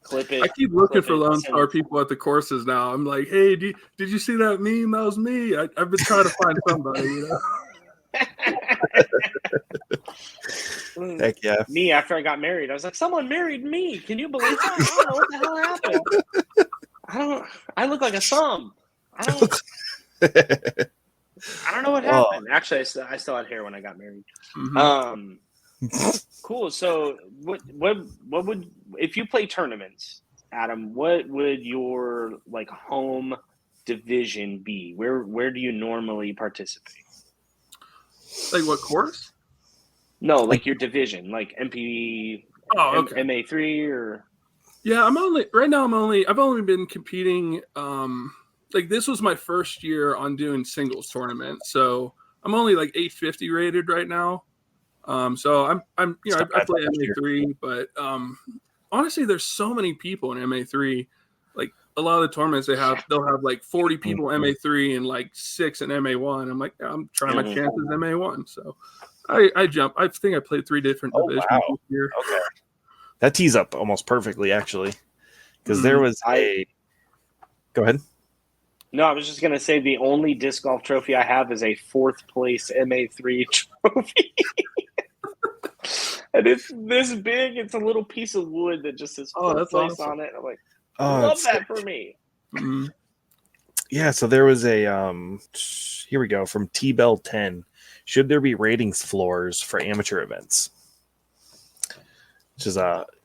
Clip it. I keep looking for Lonestar people at the courses now. I'm like, hey, did you see that meme? That was me. I've been trying to find somebody, Heck yeah. Me, after I got married, I was like, someone married me. Can you believe that? I don't know what the hell happened. I look like a thumb. I don't know what happened. Actually, I still had hair when I got married. Mm-hmm. Cool. So what would, if you play tournaments, Adam, what would your like home division be? Where do you normally participate? Like what course? No, like your division, like MP, okay. MA3 or. Yeah, I've only been competing. Like this was my first year on doing singles tournaments, so I'm only like 850 rated right now. So I'm you know I play MA3, but honestly, there's so many people in MA3. Like a lot of the tournaments they'll have like 40 people MA3 and like 6 in MA1. I'm like, yeah, I'm trying my chances MA1. So I jump. I think I played 3 different divisions this year. Okay. That tees up almost perfectly, actually, because there was Go ahead. No, I was just gonna say the only disc golf trophy I have is a 4th place MA3 trophy, and it's this big. It's a little piece of wood that just says 4th place awesome on it. I'm like, love that for me. Mm-hmm. Yeah, so there was a here we go from T-Bell 10. Should there be ratings floors for amateur events? Which is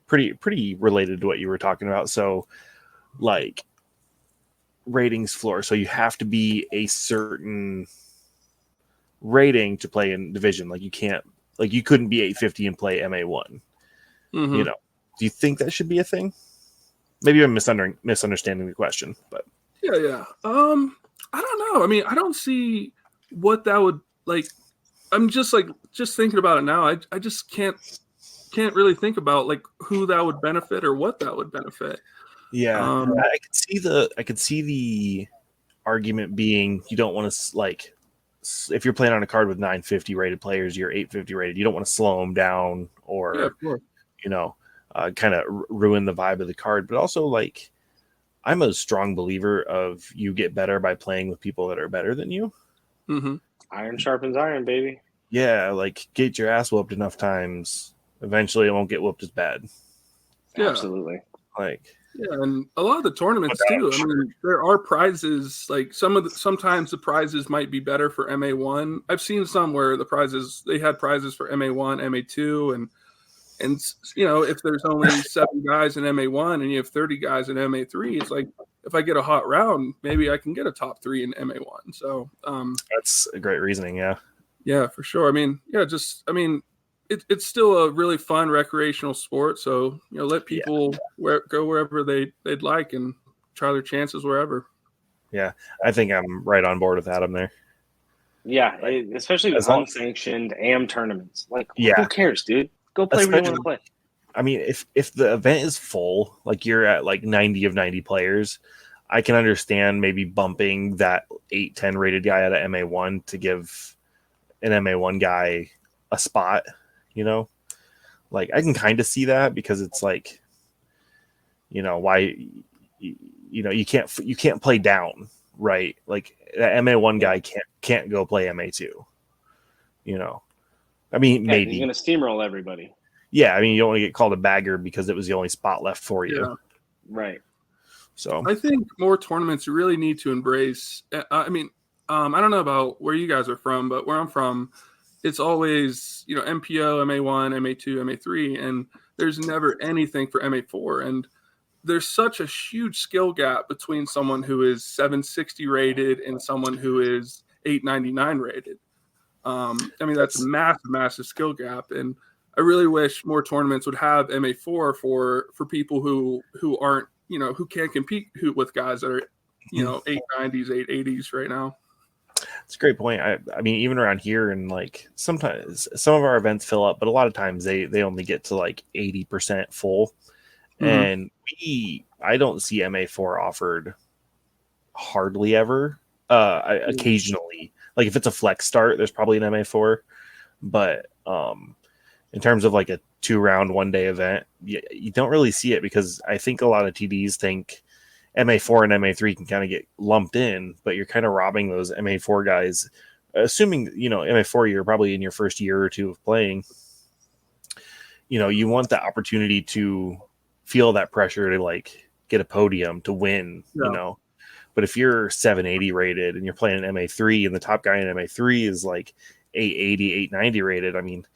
pretty related to what you were talking about. So like ratings floor, so you have to be a certain rating to play in division. Like you couldn't be 850 and play MA1. Mm-hmm. You know, do you think that should be a thing? Maybe I'm misunderstanding the question, but yeah. I don't know. I mean, I don't see what that would like. I'm just thinking about it now. I just can't really think about like who that would benefit or what that would benefit. Yeah, I could see the argument being you don't want to like if you're playing on a card with 950 rated players, you're 850 rated. You don't want to slow them down or you know, kind of ruin the vibe of the card. But also, like, I'm a strong believer of you get better by playing with people that are better than you. Mm-hmm. Iron sharpens iron, baby. Yeah, like get your ass whooped enough times. Eventually, it won't get whooped as bad. Yeah. Absolutely. Like. Yeah, and a lot of the tournaments too. I mean, there are prizes. Like sometimes the prizes might be better for MA1. I've seen some where they had prizes for MA1, MA2, and you know, if there's only 7 guys in MA1 and you have 30 guys in MA3, it's like if I get a hot round, maybe I can get a top 3 in MA1. So that's a great reasoning. Yeah, for sure. I mean, it's still a really fun recreational sport. So, you know, let people go wherever they'd like and try their chances wherever. Yeah, I think I'm right on board with Adam there. Yeah, especially with unsanctioned AM tournaments. Like, who cares, dude? Go play where you want to play. I mean, if the event is full, like you're at like 90 of 90 players, I can understand maybe bumping that 8-10 rated guy out of MA1 to give an MA1 guy a spot. You know, like I can kind of see that because it's like, you know, why, you know, you can't play down, right? Like that MA1 guy can't go play MA2. You know, I mean, maybe he's gonna steamroll everybody. Yeah, I mean, you only get called a bagger because it was the only spot left for you. Yeah. Right. So I think more tournaments really need to embrace. I mean, I don't know about where you guys are from, but where I'm from, it's always, you know, MPO, MA1, MA2, MA3, and there's never anything for MA4. And there's such a huge skill gap between someone who is 760 rated and someone who is 899 rated. I mean, that's a massive skill gap. And I really wish more tournaments would have MA4 for people who aren't, you know, who can't compete with guys that are, you know, 890s, 880s right now. It's a great point. I mean, even around here, and like sometimes some of our events fill up, but a lot of times they only get to like 80% full. Mm-hmm. And I don't see MA4 offered hardly ever. Occasionally, like if it's a flex start, there's probably an MA4. But in terms of like a 2-round 1-day event, you don't really see it because I think a lot of TDs think MA4 and MA3 can kind of get lumped in, but you're kind of robbing those MA4 guys, assuming, you know, MA4, you're probably in your first year or two of playing. You know, you want the opportunity to feel that pressure to like get a podium to win, you know. But if you're 780 rated and you're playing an MA3 and the top guy in MA3 is like 880, 890 rated, I mean,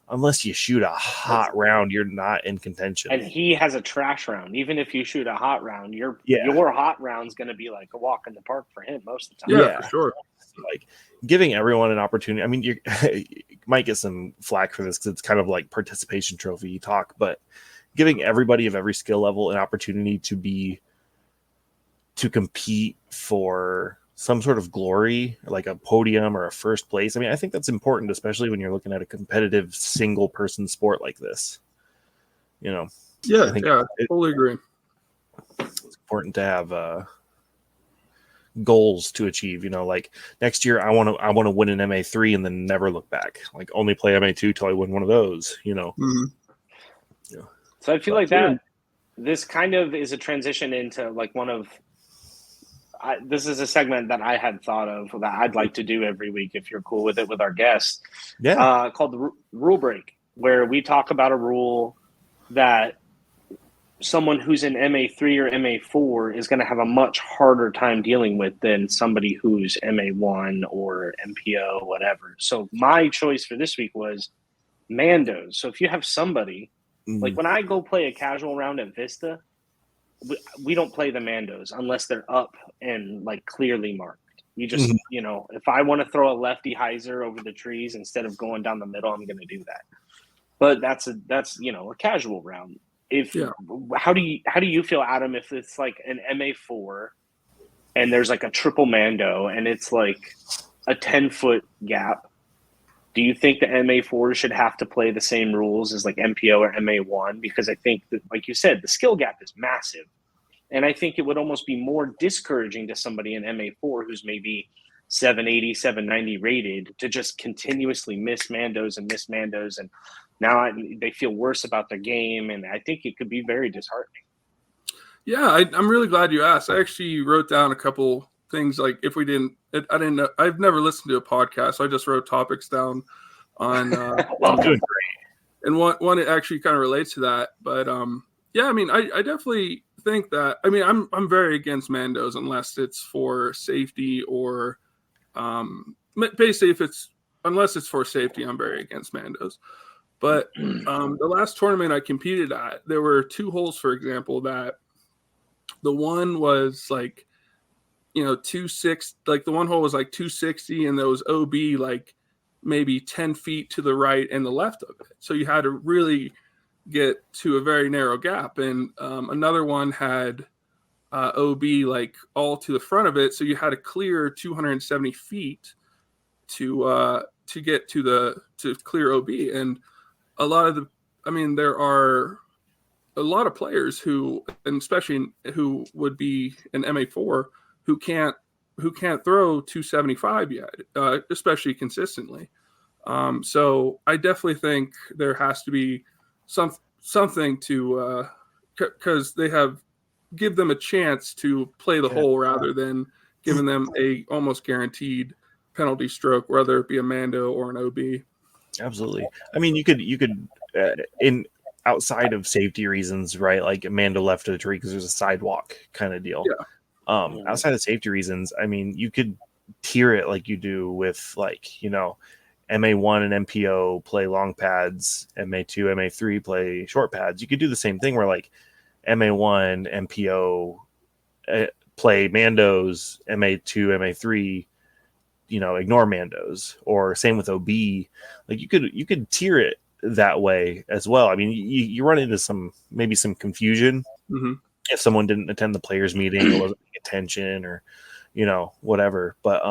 unless you shoot a hot round, you're not in contention. And he has a trash round. Even if you shoot a hot round, your hot round's going to be like a walk in the park for him most of the time. Yeah, for sure. Like giving everyone an opportunity. I mean, you might get some flack for this because it's kind of like participation trophy talk, but giving everybody of every skill level an opportunity to compete for some sort of glory, like a podium or a first place. I mean, I think that's important, especially when you're looking at a competitive single person sport like this. You know, Yeah, I think totally agree. it's important to have goals to achieve. You know, like next year I want to win an MA3 and then never look back. Like only play MA2 till I win one of those. You know. Mm-hmm. Yeah. So I feel like that this kind of is a transition into like this is a segment that I had thought of that I'd like to do every week if you're cool with it with our guests. Yeah. Called the rule break, where we talk about a rule that someone who's in MA3 or MA4 is going to have a much harder time dealing with than somebody who's MA1 or MPO, whatever. So my choice for this week was Mandos. So if you have somebody, like when I go play a casual round at Vista, we don't play the Mandos unless they're up and like clearly marked. You just, if I want to throw a lefty hyzer over the trees instead of going down the middle, I'm going to do that. But that's a casual round. How do you feel, Adam, if it's like an MA4 and there's like a triple Mando and it's like a 10-foot gap? Do you think the MA4 should have to play the same rules as like MPO or MA1? Because I think that, like you said, the skill gap is massive. And I think it would almost be more discouraging to somebody in MA4 who's maybe 780, 790 rated to just continuously miss Mandos. And now they feel worse about their game. And I think it could be very disheartening. Yeah, I'm really glad you asked. I actually wrote down a couple things, like if we didn't, I didn't know, I've never listened to a podcast, so I just wrote topics down on Well, doing great. And one it actually kind of relates to that. But yeah, I mean, I definitely think that, I mean, I'm very against Mandos unless it's for safety or basically unless it's for safety, I'm very against Mandos. But the last tournament I competed at, there were two holes, for example, that the one was like, 260, like the one hole was like 260 and there was OB like maybe 10 feet to the right and the left of it. So you had to really get to a very narrow gap. And another one had OB like all to the front of it. So you had to clear 270 feet to get to clear OB. And there are a lot of players who, and especially who would be an MA4, who can't throw 275 yet, especially consistently. So I definitely think there has to be something to, because give them a chance to play the hole rather than giving them a almost guaranteed penalty stroke, whether it be a Mando or an OB. Absolutely. I mean, you could in outside of safety reasons, right? Like Mando left of the tree because there's a sidewalk kind of deal. Yeah. Outside of safety reasons, I mean, you could tier it like you do with like, MA1 and MPO play long pads, MA2, MA3 play short pads. You could do the same thing where like MA1, MPO play Mandos, MA2, MA3, ignore Mandos, or same with OB. Like you could tier it that way as well. I mean, you run into maybe some confusion if someone didn't attend the players meeting or wasn't paying attention or whatever. But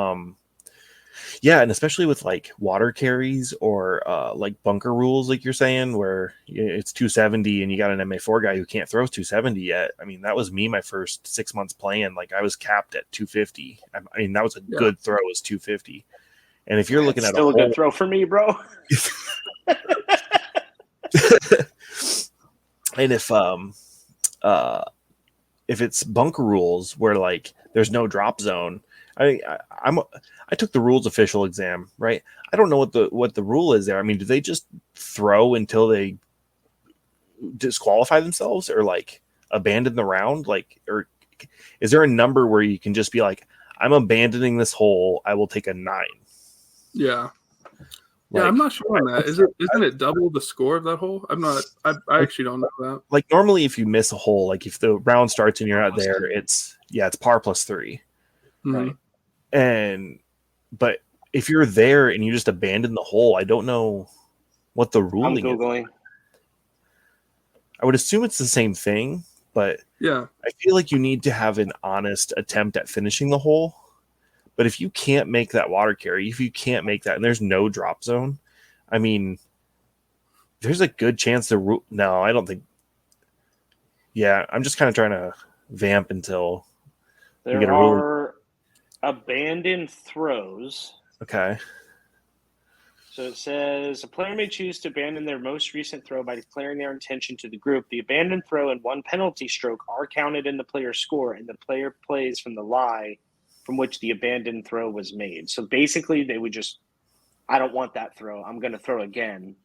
yeah, and especially with like water carries or like bunker rules, like you're saying, where it's 270 and you got an MA4 guy who can't throw 270 yet. I mean, that was me my first 6 months playing. Like I was capped at 250. I mean, that was a good throw, was 250. And if you're looking at still a good throw for me, bro. And if it's bunker rules where like there's no drop zone, I took the rules official exam, right? I don't know what the rule is there. I mean, do they just throw until they disqualify themselves or like abandon the round? Like, or is there a number where you can just be like, I'm abandoning this hole, I will take a 9? Yeah. Like, yeah, I'm not sure on that. Isn't it double the score of that hole? I actually don't know that. Like normally if you miss a hole, like if the round starts and you're not there, it's par +3. Right. But if you're there and you just abandon the hole, I don't know what the ruling I'm Googling. is. I would assume it's the same thing, but yeah, I feel like you need to have an honest attempt at finishing the hole. But if you can't make that water carry, if you can't make that, and there's no drop zone, I mean, there's a good chance no, I don't think. Yeah, I'm just kind of trying to vamp until we get There a rule. are abandoned throws. Okay. So it says a player may choose to abandon their most recent throw by declaring their intention to the group. The abandoned throw and one penalty stroke are counted in the player's score, and the player plays from the lie from which the abandoned throw was made. So basically, they would just, I don't want that throw. I'm going to throw again.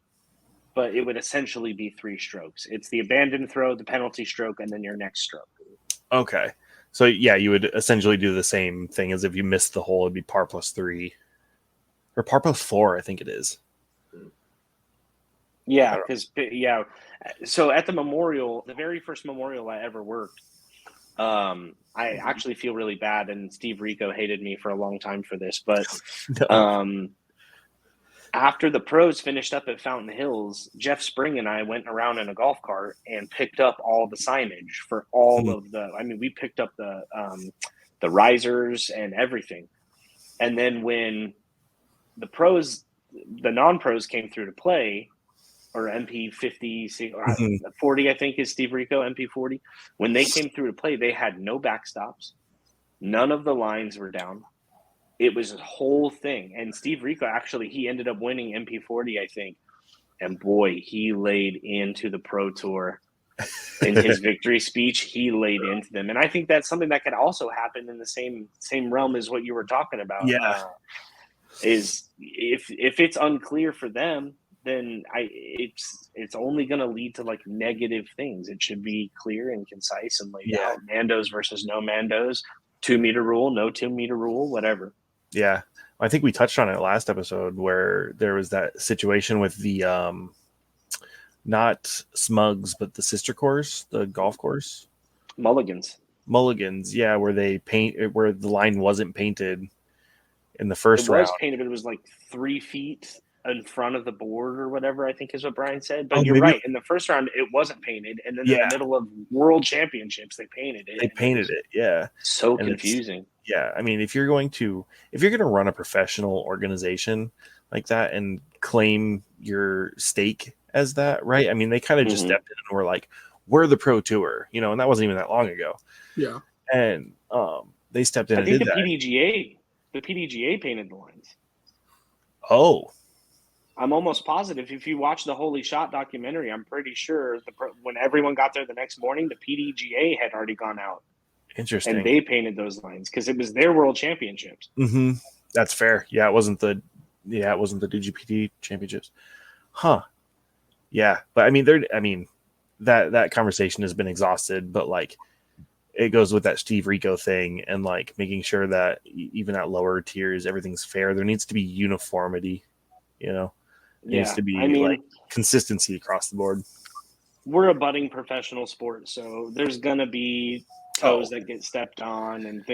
But it would essentially be 3 strokes. It's the abandoned throw, the penalty stroke, and then your next stroke. Okay. So, yeah, you would essentially do the same thing as if you missed the hole. It'd be par plus 3. Or par plus 4, I think it is. Yeah, because, yeah. So at the memorial, the very first memorial I ever worked, I actually feel really bad, and Steve Rico hated me for a long time for this, but after the pros finished up at Fountain Hills, Jeff Spring and I went around in a golf cart and picked up all the signage for all of the. I mean, we picked up the risers and everything. And then when the pros, the non-pros came through to play, or MP50, 40, I think is Steve Rico, MP40. When they came through to play, they had no backstops. None of the lines were down. It was a whole thing. And Steve Rico, actually, he ended up winning MP40, I think. And boy, he laid into the Pro Tour in his victory speech. He laid into them. And I think that's something that could also happen in the same realm as what you were talking about. Yeah. Is if it's unclear for them, then it's only going to lead to like negative things. It should be clear and concise and laid out. Mandos versus no Mandos, 2 meter rule, no 2 meter rule, whatever. Yeah, I think we touched on it last episode where there was that situation with the not Smugs, but the sister course, the golf course, Mulligans, yeah, where where the line wasn't painted in the first round. It was painted, but it was like 3 feet in front of the board or whatever, I think is what Brian said. But you're right. In the first round, it wasn't painted. And then in the middle of World Championships, they painted it. Yeah. So confusing. Yeah. I mean, if you're going to run a professional organization like that and claim your stake as that, right? I mean, they kind of just stepped in and were like, we're the Pro Tour, and that wasn't even that long ago. Yeah. And they stepped in and did that. The PDGA painted the lines. Oh. I'm almost positive if you watch the Holy Shot documentary, I'm pretty sure when everyone got there the next morning, the PDGA had already gone out. Interesting. And they painted those lines because it was their World Championships. Mm-hmm. That's fair. Yeah, it wasn't the DGPT Championships. Huh. Yeah, but I mean, that conversation has been exhausted, but like it goes with that Steve Rico thing and like making sure that even at lower tiers everything's fair. There needs to be uniformity, needs to be like consistency across the board. We're a budding professional sport, so there's gonna be toes that get stepped on and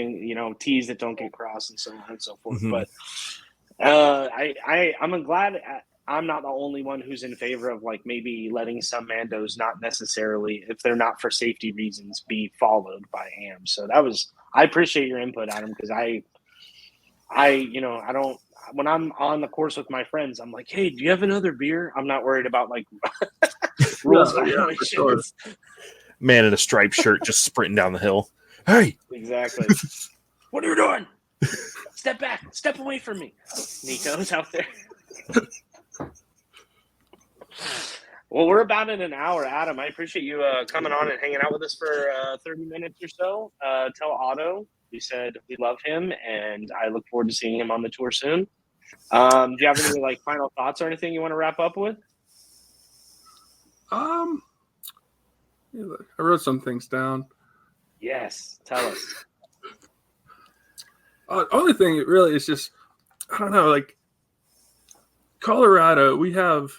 tees that don't get crossed and so on and so forth. But I'm glad I'm not the only one who's in favor of like maybe letting some Mandos not necessarily, if they're not for safety reasons, be followed by AM. So I appreciate your input, Adam, because I don't. When I'm on the course with my friends, I'm like, hey, do you have another beer? I'm not worried about like rules violations. Sure. Man in a striped shirt just sprinting down the hill. Hey, exactly. What are you doing? Step back. Step away from me. Nico's out there. Well, we're about in an hour, Adam. I appreciate you coming on and hanging out with us for 30 minutes or so. Tell Otto we said we love him, and I look forward to seeing him on the tour soon. Do you have any like final thoughts or anything you want to wrap up with? I wrote some things down. Yes, tell us. Only thing really is just, I don't know, like Colorado, we have,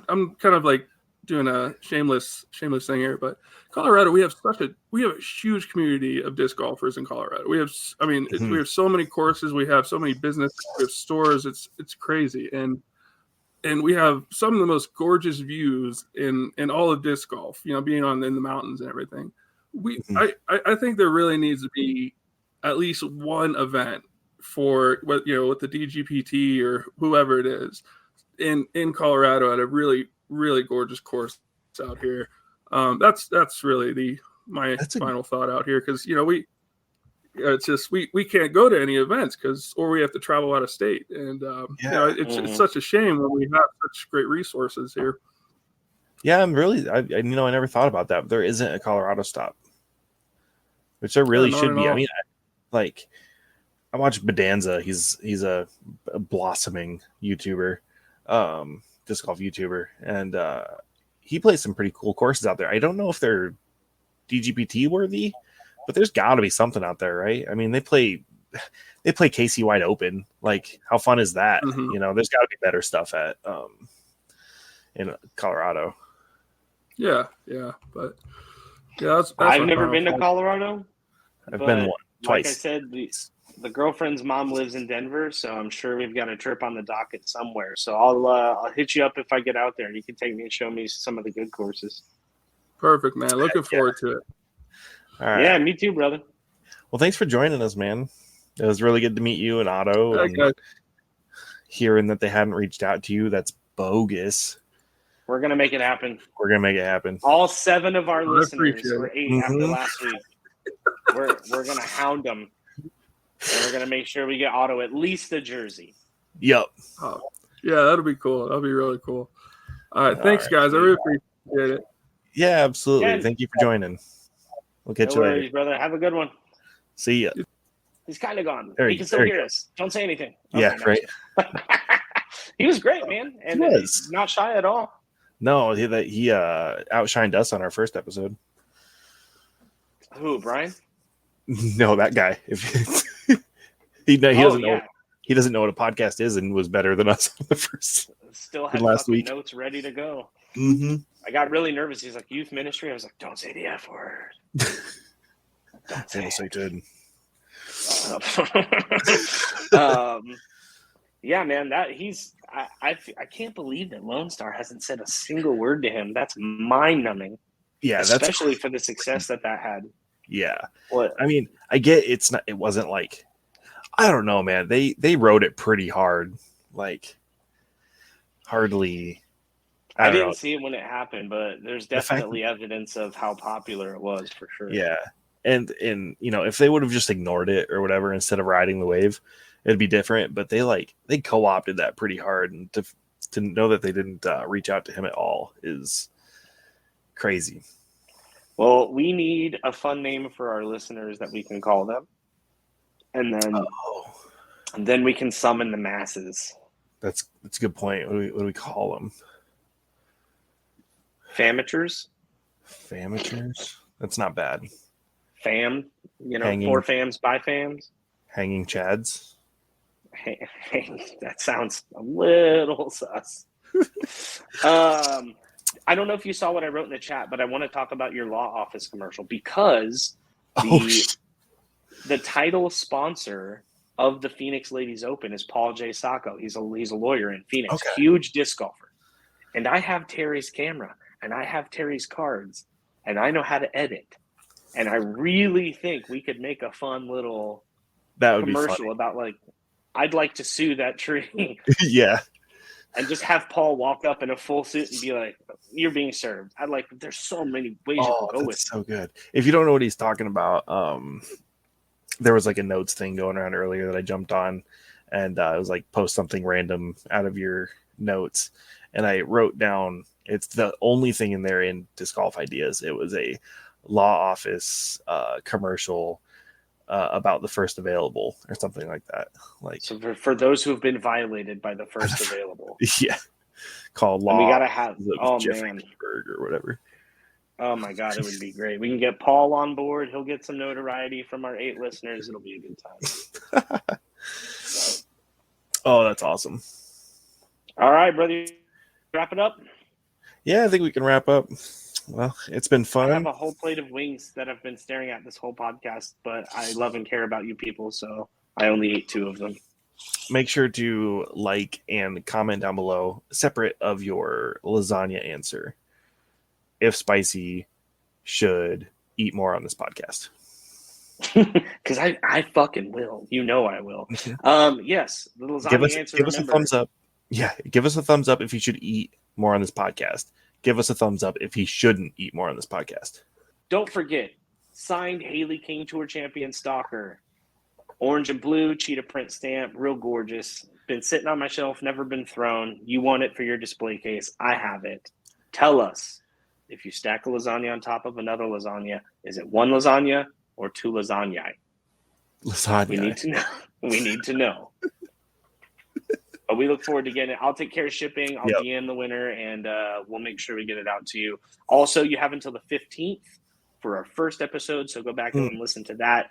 I'm kind of like doing a shameless thing here, but Colorado, we have a huge community of disc golfers in Colorado. We have, we have so many courses, we have so many businesses, we have stores. It's crazy. And we have some of the most gorgeous views in all of disc golf, being in the mountains and everything. I think there really needs to be at least one event for what with the DGPT or whoever it is in Colorado at a really really gorgeous course out here. That's really my final thought out here, because it's just we can't go to any events or we have to travel out of state, and it's such a shame when we have such great resources here. Yeah, I never thought about that. But there isn't a Colorado stop, which there really should be. I mean, I watched Bedanza. He's a blossoming YouTuber, disc golf YouTuber, and he plays some pretty cool courses out there. I don't know if they're DGPT worthy, but there's got to be something out there, right? I mean, they play KC Wide Open. Like, how fun is that? Mm-hmm. There's got to be better stuff in Colorado. Yeah, but that's I've never been to Colorado. I've been twice. Like I said, the girlfriend's mom lives in Denver, so I'm sure we've got a trip on the docket somewhere. So I'll hit you up if I get out there, and you can take me and show me some of the good courses. Perfect, man. Looking forward to it. All right. Yeah, me too, brother. Well, thanks for joining us, man. It was really good to meet you and Otto. And hearing that they hadn't reached out to you, that's bogus. We're gonna make it happen. All 7 of our listeners, or 8 after last week. We're gonna hound them, and we're gonna make sure we get Otto at least a jersey. Yep. Oh, yeah, that'll be cool. That'll be really cool. All right, thanks, guys. I really appreciate it. Yeah, absolutely. Yeah. Thank you for joining. We'll catch you later, brother. Have a good one. See ya. He's kind of gone. He can still hear us. Don't say anything. Yeah, right. He was great, man, and he's not shy at all. No, he outshined us on our first episode. Who, Brian? No, that guy. He doesn't know. He doesn't know what a podcast is, and was better than us on the first. Still had last week notes ready to go. Mm-hmm. I got really nervous. He's like, youth ministry. I was like, don't say the F word. Don't say it. Yeah, man. I can't believe that Lonestar hasn't said a single word to him. That's mind-numbing. Yeah, especially for the success that had. Yeah. What? I mean, I get it wasn't like, I don't know, man. They wrote it pretty hard. Like, hardly. I didn't see it when it happened, but there's definitely evidence of how popular it was, for sure. Yeah. And if they would have just ignored it or whatever instead of riding the wave, it'd be different. But they co-opted that pretty hard, and to know that they didn't reach out to him at all is crazy. Well, we need a fun name for our listeners that we can call them, and then we can summon the masses. That's a good point. What do we call them? Famatures? That's not bad. Fam, 4 fams by fams. Hanging chads. That sounds a little sus. I don't know if you saw what I wrote in the chat, but I want to talk about your law office commercial, because the title sponsor of the Phoenix Ladies Open is Paul J. Sacco. He's a lawyer in Phoenix, huge disc golfer. And I have Terry's camera, and I have Terry's cards, and I know how to edit. And I really think we could make a fun little commercial about, like, I'd like to sue that tree. Yeah. And just have Paul walk up in a full suit and be like, you're being served. There's so many ways you can go with it. So good. If you don't know what he's talking about, there was like a notes thing going around earlier that I jumped on, and it was like, post something random out of your notes. And I wrote down, it's the only thing in there in disc golf ideas. It was a law office commercial about the first available or something like that. Like, so for those who have been violated by the first available. Yeah. Called law. And we gotta have Jeffrey or whatever. Oh my God, it would be great. We can get Paul on board. He'll get some notoriety from our 8 listeners. It'll be a good time. Oh, that's awesome. All right, brother. Wrap it up? Yeah, I think we can wrap up. Well, it's been fun. I have a whole plate of wings that I've been staring at this whole podcast, but I love and care about you people, so I only ate 2 of them. Make sure to like and comment down below, separate of your lasagna answer, if Spicy should eat more on this podcast. Because I fucking will. You know I will. Yes, the lasagna answer. Give us a thumbs up. Yeah, give us a thumbs up if you should eat more on this podcast. Give us a thumbs up if he shouldn't eat more on this podcast. Don't forget, signed Haley King Tour Champion Stalker. Orange and blue, cheetah print stamp, real gorgeous. Been sitting on my shelf, never been thrown. You want it for your display case. I have it. Tell us, if you stack a lasagna on top of another lasagna, is it one lasagna or two lasagnae? Lasagna. We need to know. We need to know. But we look forward to getting it. I'll take care of shipping. I'll DM the winner, and we'll make sure we get it out to you. Also, you have until the 15th for our first episode, so go back and listen to that.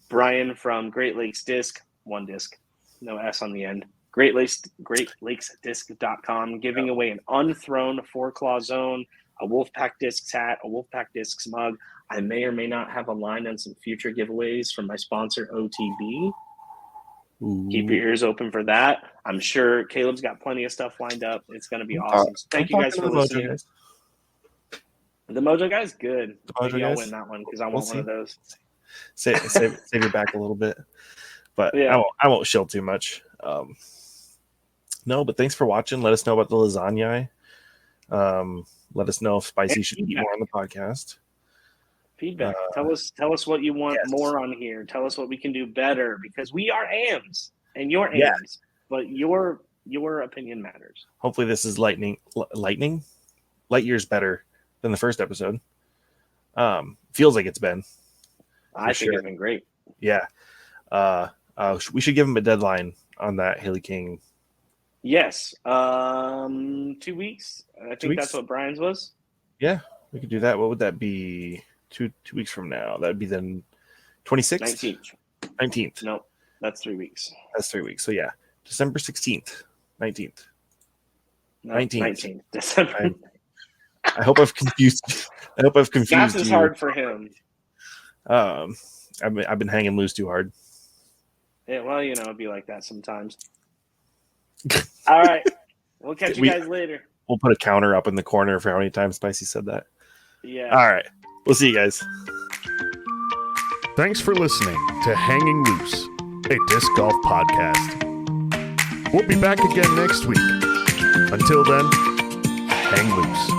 Brian from Great Lakes Disc, one disc, no S on the end. GreatLakesDisc.com, giving away an unthrown 4-claw zone, a Wolfpack Discs hat, a Wolfpack Discs mug. I may or may not have a line on some future giveaways from my sponsor, OTB. Ooh. Keep your ears open for that. I'm sure Caleb's got plenty of stuff lined up. It's going to be awesome. So thank you guys for listening. The Mojo guy's good. Maybe I'll win that one because I want one of those. Save your back a little bit, but I won't shill too much. No, but thanks for watching. Let us know about the lasagna. Let us know if Spicy should eat more on the podcast. Feedback. Tell us what you want more on here. Tell us what we can do better, because we are AMs and you're AMs, but your opinion matters. Hopefully this is light years better than the first episode. Feels like it's been. I think it's been great. Yeah. We should give him a deadline on that Haley King. Yes. 2 weeks. I think that's what Brian's was. Yeah, we could do that. What would that be? 2 weeks from now. That'd be then 26th? 19th. No, that's 3 weeks. That's 3 weeks. So yeah, December 16th, 19th. 19th. December. I hope I've confused. Math is hard for him. I've been hanging loose too hard. Yeah, well, it'd be like that sometimes. All right, we'll catch you guys later. We'll put a counter up in the corner for how many times Spicy said that. Yeah. All right, we'll see you guys. Thanks for listening to Hanging Loose, a disc golf podcast. We'll be back again next week. Until then, hang loose.